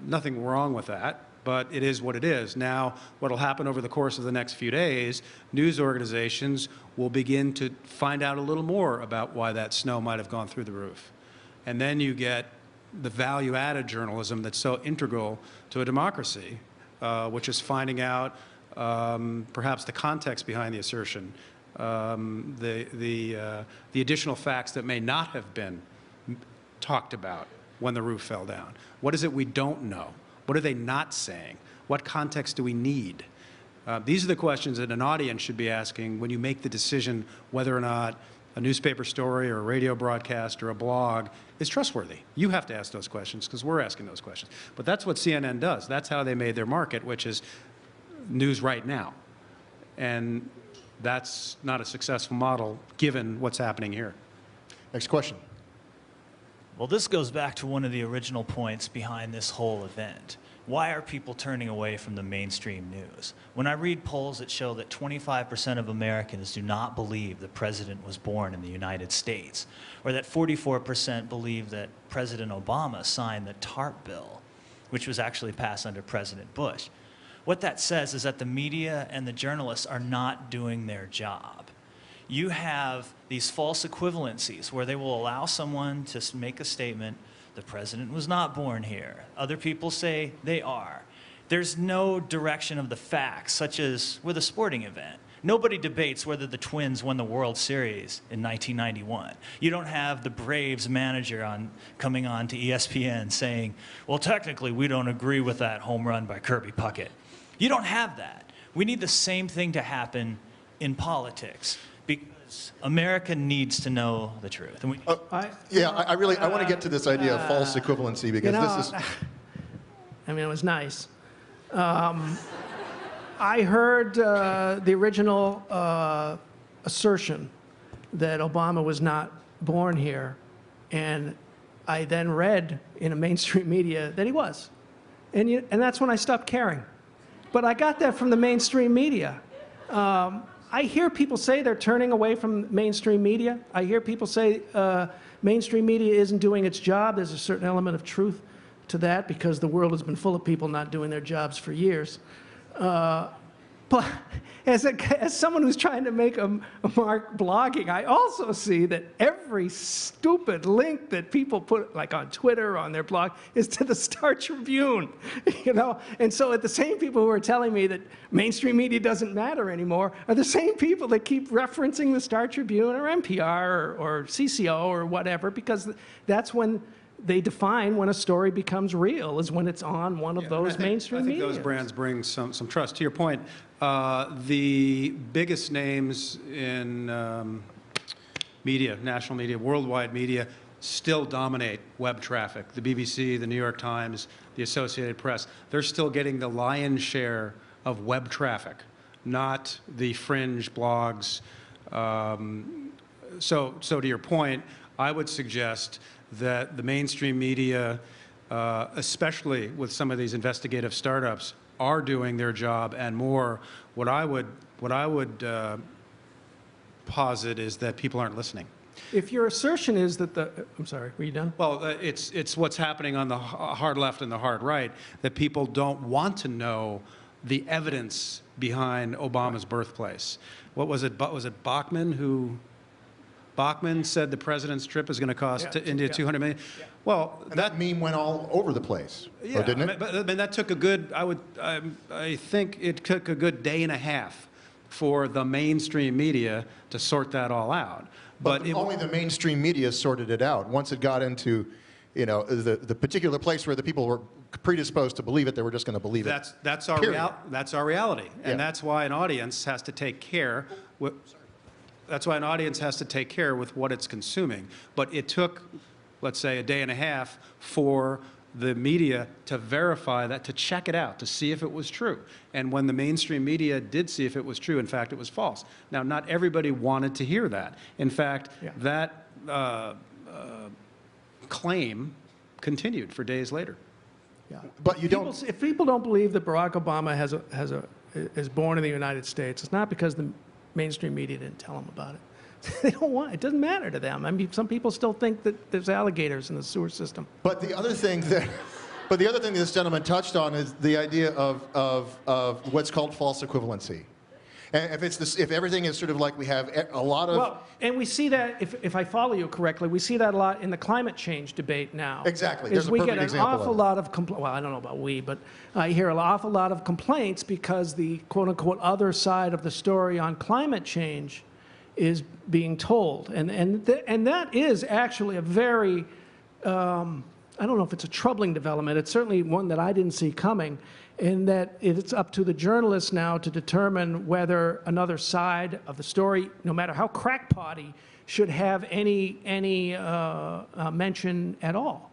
Nothing wrong with that, but it is what it is. Now, what will happen over the course of the next few days, news organizations will begin to find out a little more about why that snow might have gone through the roof. And then you get the value-added journalism that's so integral to a democracy, which is finding out perhaps the context behind the assertion, the additional facts that may not have been talked about when the roof fell down. What is it we don't know? What are they not saying? What context do we need? These are the questions that an audience should be asking when you make the decision whether or not a newspaper story or a radio broadcast or a blog is trustworthy. You have to ask those questions because we're asking those questions. But that's what CNN does. That's how they made their market, which is news right now. And that's not a successful model given what's happening here. Next question. Well, this goes back to one of the original points behind this whole event. Why are people turning away from the mainstream news? When I read polls that show that 25% of Americans do not believe the president was born in the United States, or that 44% believe that President Obama signed the TARP bill, which was actually passed under President Bush, what that says is that the media and the journalists are not doing their job. You have these false equivalencies where they will allow someone to make a statement, the president was not born here. Other people say they are. There's no direction of the facts, such as with a sporting event. Nobody debates whether the Twins won the World Series in 1991. You don't have the Braves manager coming on to ESPN saying, well, technically, we don't agree with that home run by Kirby Puckett. You don't have that. We need the same thing to happen in politics because America needs to know the truth. And I want to get to this idea of false equivalency because this is... I mean, it was nice. I heard the original assertion that Obama was not born here, and I then read in a mainstream media that he was. And that's when I stopped caring. But I got that from the mainstream media. I hear people say they're turning away from mainstream media. I hear people say mainstream media isn't doing its job. There's a certain element of truth to that because the world has been full of people not doing their jobs for years. But as someone who's trying to make a mark blogging, I also see that every stupid link that people put, like on Twitter or on their blog, is to the Star Tribune, you know? And so the same people who are telling me that mainstream media doesn't matter anymore are the same people that keep referencing the Star Tribune or NPR or CCO or whatever, because that's when they define when a story becomes real, is when it's on one of those mainstream media. I think those brands bring some trust. To your point, the biggest names in media, national media, worldwide media, still dominate web traffic. The BBC, the New York Times, the Associated Press, they're still getting the lion's share of web traffic, not the fringe blogs. So to your point, I would suggest that the mainstream media, especially with some of these investigative startups, are doing their job and more. What I would posit is that people aren't listening. If your assertion is that I'm sorry, were you done? Well, it's what's happening on the hard left and the hard right, that people don't want to know the evidence behind Obama's birthplace. What was it? Was it Bachman who? Bachman said the president's trip is going to cost India $200 million. Yeah. Well, and that meme went all over the place, didn't it? But that took a good, I think it took a good day and a half for the mainstream media to sort that all out. But only the mainstream media sorted it out. Once it got into, you know, the particular place where the people were predisposed to believe it, they were just going to believe it. That's our reality, and that's why an audience has to take care. That's why an audience has to take care with what it's consuming. But it took, let's say, a day and a half for the media to verify that, to check it out, to see if it was true. And when the mainstream media did see if it was true, in fact, it was false. Now, not everybody wanted to hear that. In fact, that claim continued for days later. Yeah. But you don't. If people don't believe that Barack Obama is born in the United States, it's not because the mainstream media didn't tell them about it. They don't want it. It doesn't matter to them. I mean, some people still think that there's alligators in the sewer system. But the other thing that this gentleman touched on is the idea of what's called false equivalency. And if everything is sort of like we have a lot of... Well, and we see that, if I follow you correctly, we see that a lot in the climate change debate now. Exactly. There's a perfect example we get an awful lot of well, I don't know about we, but I hear an awful lot of complaints because the quote-unquote other side of the story on climate change is being told. And that is actually a very, I don't know if it's a troubling development. It's certainly one that I didn't see coming, in that it's up to the journalists now to determine whether another side of the story, no matter how crackpotty, should have any mention at all.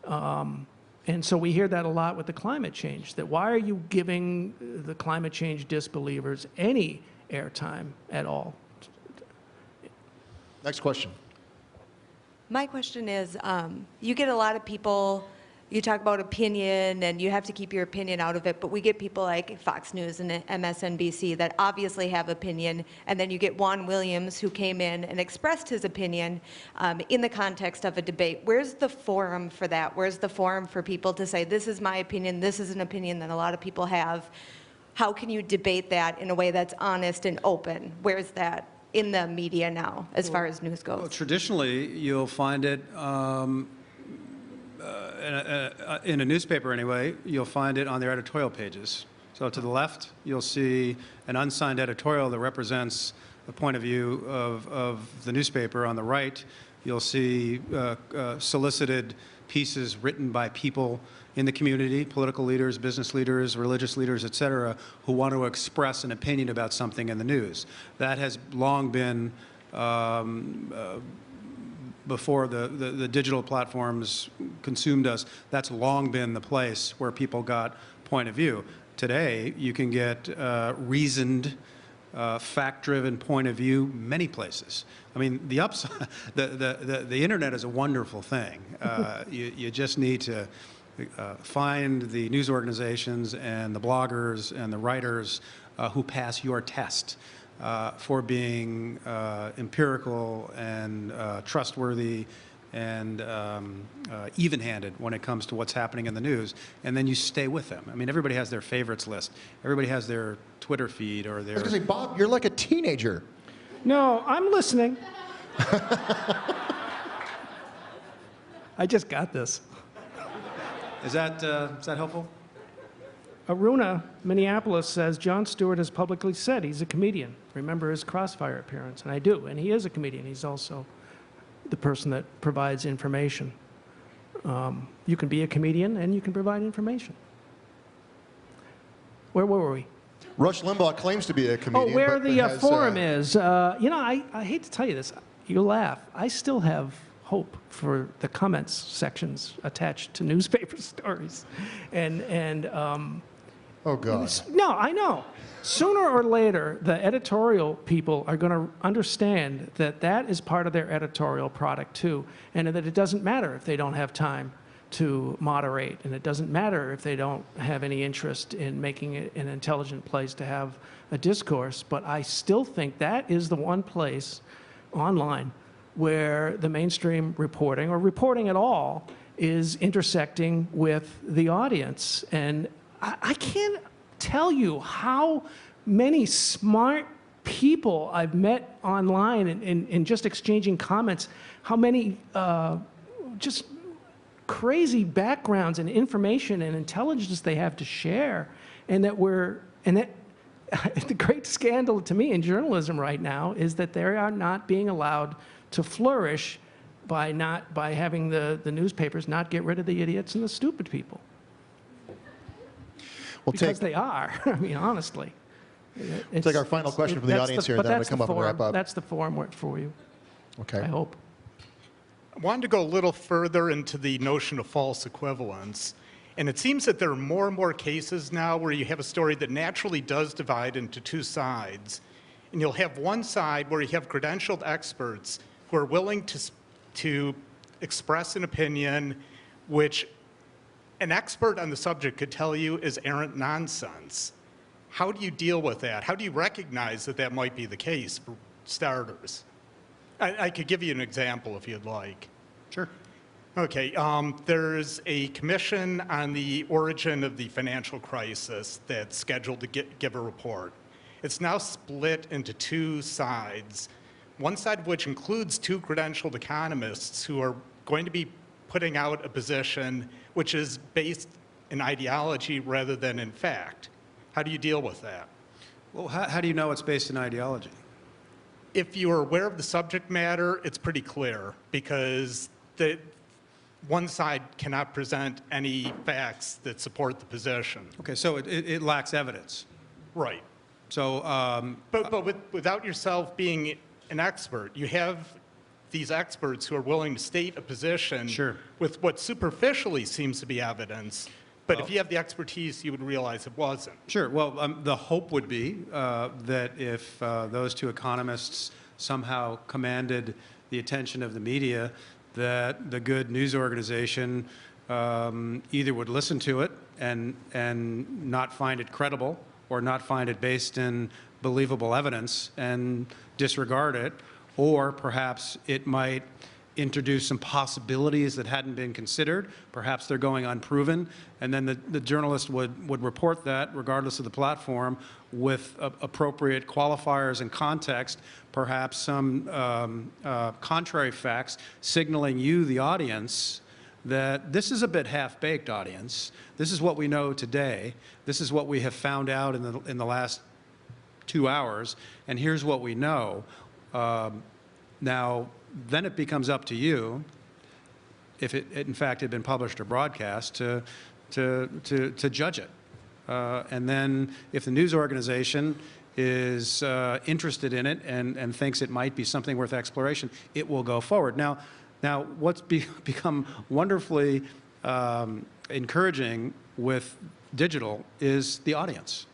And so we hear that a lot with the climate change, that why are you giving the climate change disbelievers any airtime at all? Next question. My question is, you get a lot of people, you talk about opinion and you have to keep your opinion out of it, but we get people like Fox News and MSNBC that obviously have opinion, and then you get Juan Williams who came in and expressed his opinion in the context of a debate. Where's the forum for that? Where's the forum for people to say, this is my opinion, this is an opinion that a lot of people have? How can you debate that in a way that's honest and open? Where's that in the media now, as far as news goes? Well, traditionally, you'll find it in a newspaper anyway, you'll find it on their editorial pages. So to the left, you'll see an unsigned editorial that represents the point of view of the newspaper. On the right, you'll see solicited pieces written by people in the community, political leaders, business leaders, religious leaders, et cetera, who want to express an opinion about something in the news. That has long been, before the digital platforms consumed us, that's long been the place where people got point of view. Today, you can get reasoned, fact-driven point of view many places. I mean, the upside, the internet is a wonderful thing. You just need to find the news organizations and the bloggers and the writers who pass your test for being empirical and trustworthy and even-handed when it comes to what's happening in the news, and then you stay with them. I mean, everybody has their favorites list. Everybody has their Twitter feed or their... I was going to say, Bob, you're like a teenager. No, I'm listening. I just got this. Is that helpful? Aruna, Minneapolis, says Jon Stewart has publicly said he's a comedian. Remember his Crossfire appearance, and I do, and he is a comedian. He's also the person that provides information. You can be a comedian and you can provide information. Where were we? Rush Limbaugh claims to be a comedian. Oh, where the forum is. You know, I hate to tell you this. You'll laugh. I still have hope for the comments sections attached to newspaper stories. Oh, God. No, I know. Sooner or later, the editorial people are going to understand that that is part of their editorial product, too, and that it doesn't matter if they don't have time to moderate, and it doesn't matter if they don't have any interest in making it an intelligent place to have a discourse. But I still think that is the one place online where the mainstream reporting, or reporting at all, is intersecting with the audience. And I can't tell you how many smart people I've met online in just exchanging comments, how many just crazy backgrounds and information and intelligence they have to share, and that the great scandal to me in journalism right now is that they are not being allowed to flourish by having the newspapers not get rid of the idiots and the stupid people. Because they are. I mean, honestly. We'll take our final question from the audience here, and then I'm going to come up and wrap up. That's the forum for you. Okay. I hope. I wanted to go a little further into the notion of false equivalence. And it seems that there are more and more cases now where you have a story that naturally does divide into two sides. And you'll have one side where you have credentialed experts who are willing to express an opinion which an expert on the subject could tell you is errant nonsense. How do you deal with that? How do you recognize that that might be the case for starters? I could give you an example if you'd like. Sure. Okay, there's a commission on the origin of the financial crisis that's scheduled to give a report. It's now split into two sides, one side of which includes two credentialed economists who are going to be putting out a position which is based in ideology rather than in fact. How do you deal with that? Well, how do you know it's based in ideology? If you're aware of the subject matter, it's pretty clear because one side cannot present any facts that support the position. Okay, so it lacks evidence. Right. So, but without yourself being an expert, you have these experts who are willing to state a position with what superficially seems to be evidence. But if you have the expertise, you would realize it wasn't. Sure. Well, the hope would be that if those two economists somehow commanded the attention of the media, that the good news organization either would listen to it and not find it credible or not find it based in believable evidence and disregard it, or perhaps it might introduce some possibilities that hadn't been considered. Perhaps they're going unproven, and then the journalist would report that, regardless of the platform, with appropriate qualifiers and context, perhaps some contrary facts, signaling you, the audience, that this is a bit half-baked, audience. This is what we know today. This is what we have found out in the last 2 hours, and here's what we know. Now, then it becomes up to you, if it in fact had been published or broadcast, to judge it. And then if the news organization is interested in it and thinks it might be something worth exploration, it will go forward. Now what's become wonderfully encouraging with digital is the audience.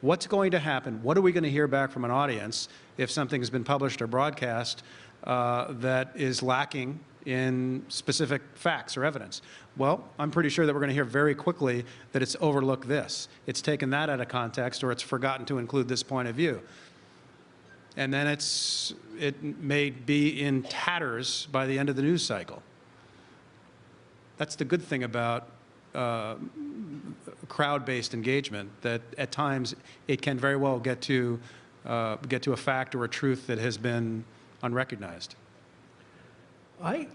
What's going to happen? What are we going to hear back from an audience if something has been published or broadcast that is lacking in specific facts or evidence? Well, I'm pretty sure that we're going to hear very quickly that it's overlooked this. It's taken that out of context, or it's forgotten to include this point of view. And then it may be in tatters by the end of the news cycle. That's the good thing about crowd-based engagement, that at times it can very well get to a fact or a truth that has been unrecognized. One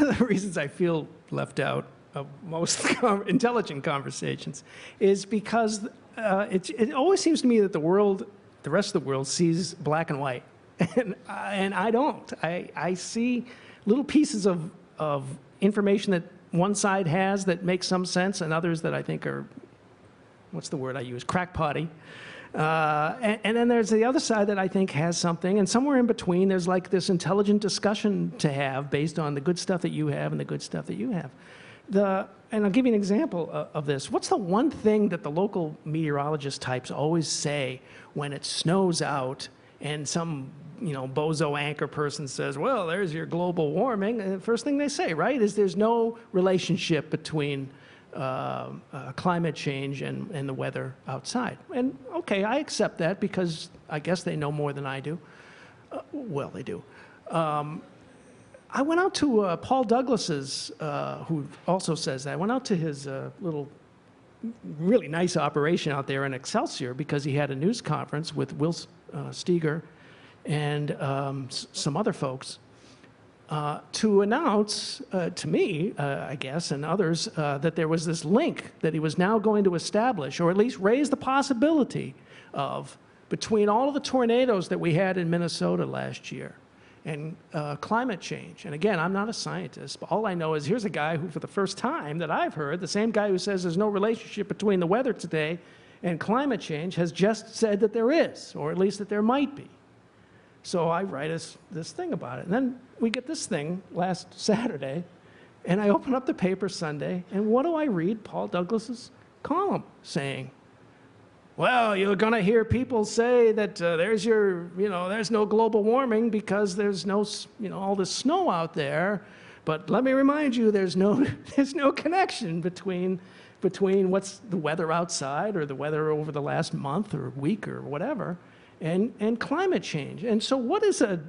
of the reasons I feel left out of most intelligent conversations is because it always seems to me that the rest of the world sees black and white, and I don't. I see little pieces of information that one side has that makes some sense, and others that I think are, what's the word I use, crackpotty. And then there's the other side that I think has something, and somewhere in between there's like this intelligent discussion to have based on the good stuff that you have and the good stuff that you have. And I'll give you an example of this. What's the one thing that the local meteorologist types always say when it snows out and some bozo anchor person says, well, there's your global warming? And the first thing they say, right, is there's no relationship between climate change and the weather outside. And okay, I accept that because I guess they know more than I do. Well, they do. I went out to Paul Douglas's, who also says that. I went out to his little really nice operation out there in Excelsior because he had a news conference with Will Steger and some other folks to announce to me, I guess, and others, that there was this link that he was now going to establish, or at least raise the possibility of, between all of the tornadoes that we had in Minnesota last year and climate change. And again, I'm not a scientist, but all I know is here's a guy who, for the first time that I've heard, the same guy who says there's no relationship between the weather today and climate change, has just said that there is, or at least that there might be. So I write this thing about it. And then we get this thing last Saturday, and I open up the paper Sunday, and what do I read? Paul Douglas's column saying, well, you're going to hear people say that there's no global warming because there's no, all this snow out there. But let me remind you, there's no connection between what's the weather outside or the weather over the last month or week or whatever and climate change. And so what is a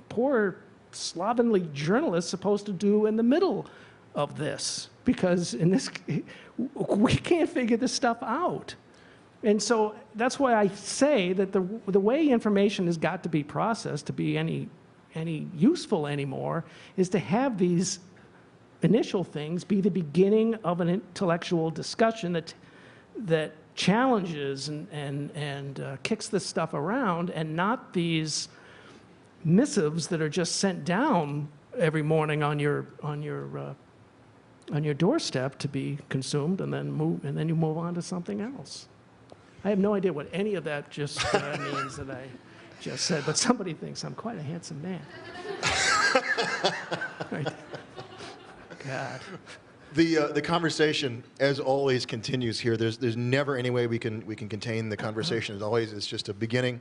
poor slovenly journalist supposed to do in the middle of this? Because we can't figure this stuff out. And so that's why I say that the way information has got to be processed to be any useful anymore is to have these initial things be the beginning of an intellectual discussion that challenges and kicks this stuff around, and not these missives that are just sent down every morning on your doorstep to be consumed, and then you move on to something else. I have no idea what any of that just means that I just said, but somebody thinks I'm quite a handsome man. Right. God. The conversation, as always, continues here. There's never any way we can contain the conversation. As always, it's just a beginning.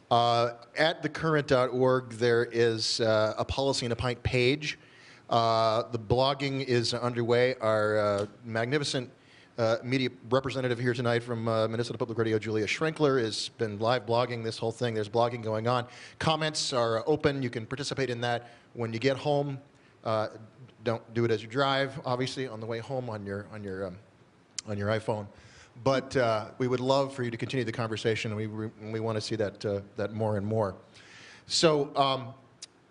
At thecurrent.org, there is a Policy in a Pint page. The blogging is underway. Our magnificent media representative here tonight from Minnesota Public Radio, Julia Schrenkler, has been live blogging this whole thing. There's blogging going on. Comments are open. You can participate in that when you get home. Don't do it as you drive, obviously, on the way home on your iPhone. But we would love for you to continue the conversation, and we want to see that more and more. So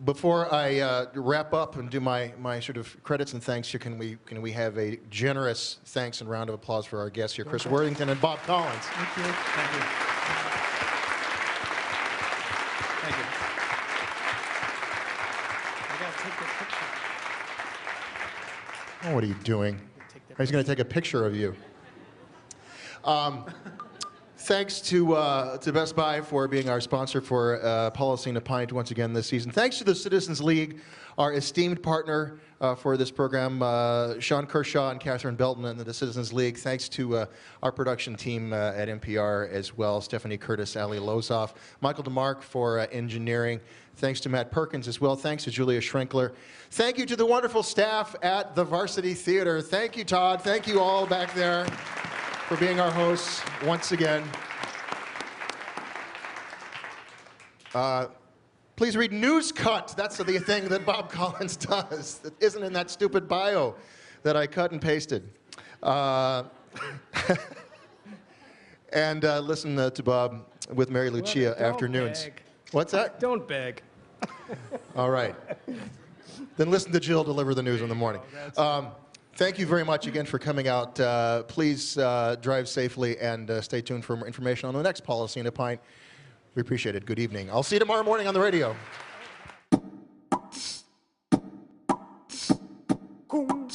before I wrap up and do my sort of credits and thanks here, can we have a generous thanks and round of applause for our guests here, Chris Worthington and Bob Collins. Thank you. Thank you. Thank you. I got to take the picture. Oh, what are you doing? He's going to take a picture of you. Thanks to Best Buy for being our sponsor for Policy in a Pint once again this season. Thanks to the Citizens League, our esteemed partner for this program, Sean Kershaw and Catherine Belton and the Citizens League. Thanks to our production team at NPR as well, Stephanie Curtis, Ali Lozoff, Michael DeMarc for engineering. Thanks to Matt Perkins as well. Thanks to Julia Schrenkler. Thank you to the wonderful staff at the Varsity Theater. Thank you, Todd. Thank you all back there for being our hosts once again. Please read News Cut. That's the thing that Bob Collins does that isn't in that stupid bio that I cut and pasted. And listen to Bob with Mary Lucia afternoons. Beg. What's that? Don't beg. All right. Then listen to Jill deliver the news in the morning. Thank you very much again for coming out. Please drive safely and stay tuned for more information on the next Policy in a Pint. We appreciate it. Good evening. I'll see you tomorrow morning on the radio. Cool.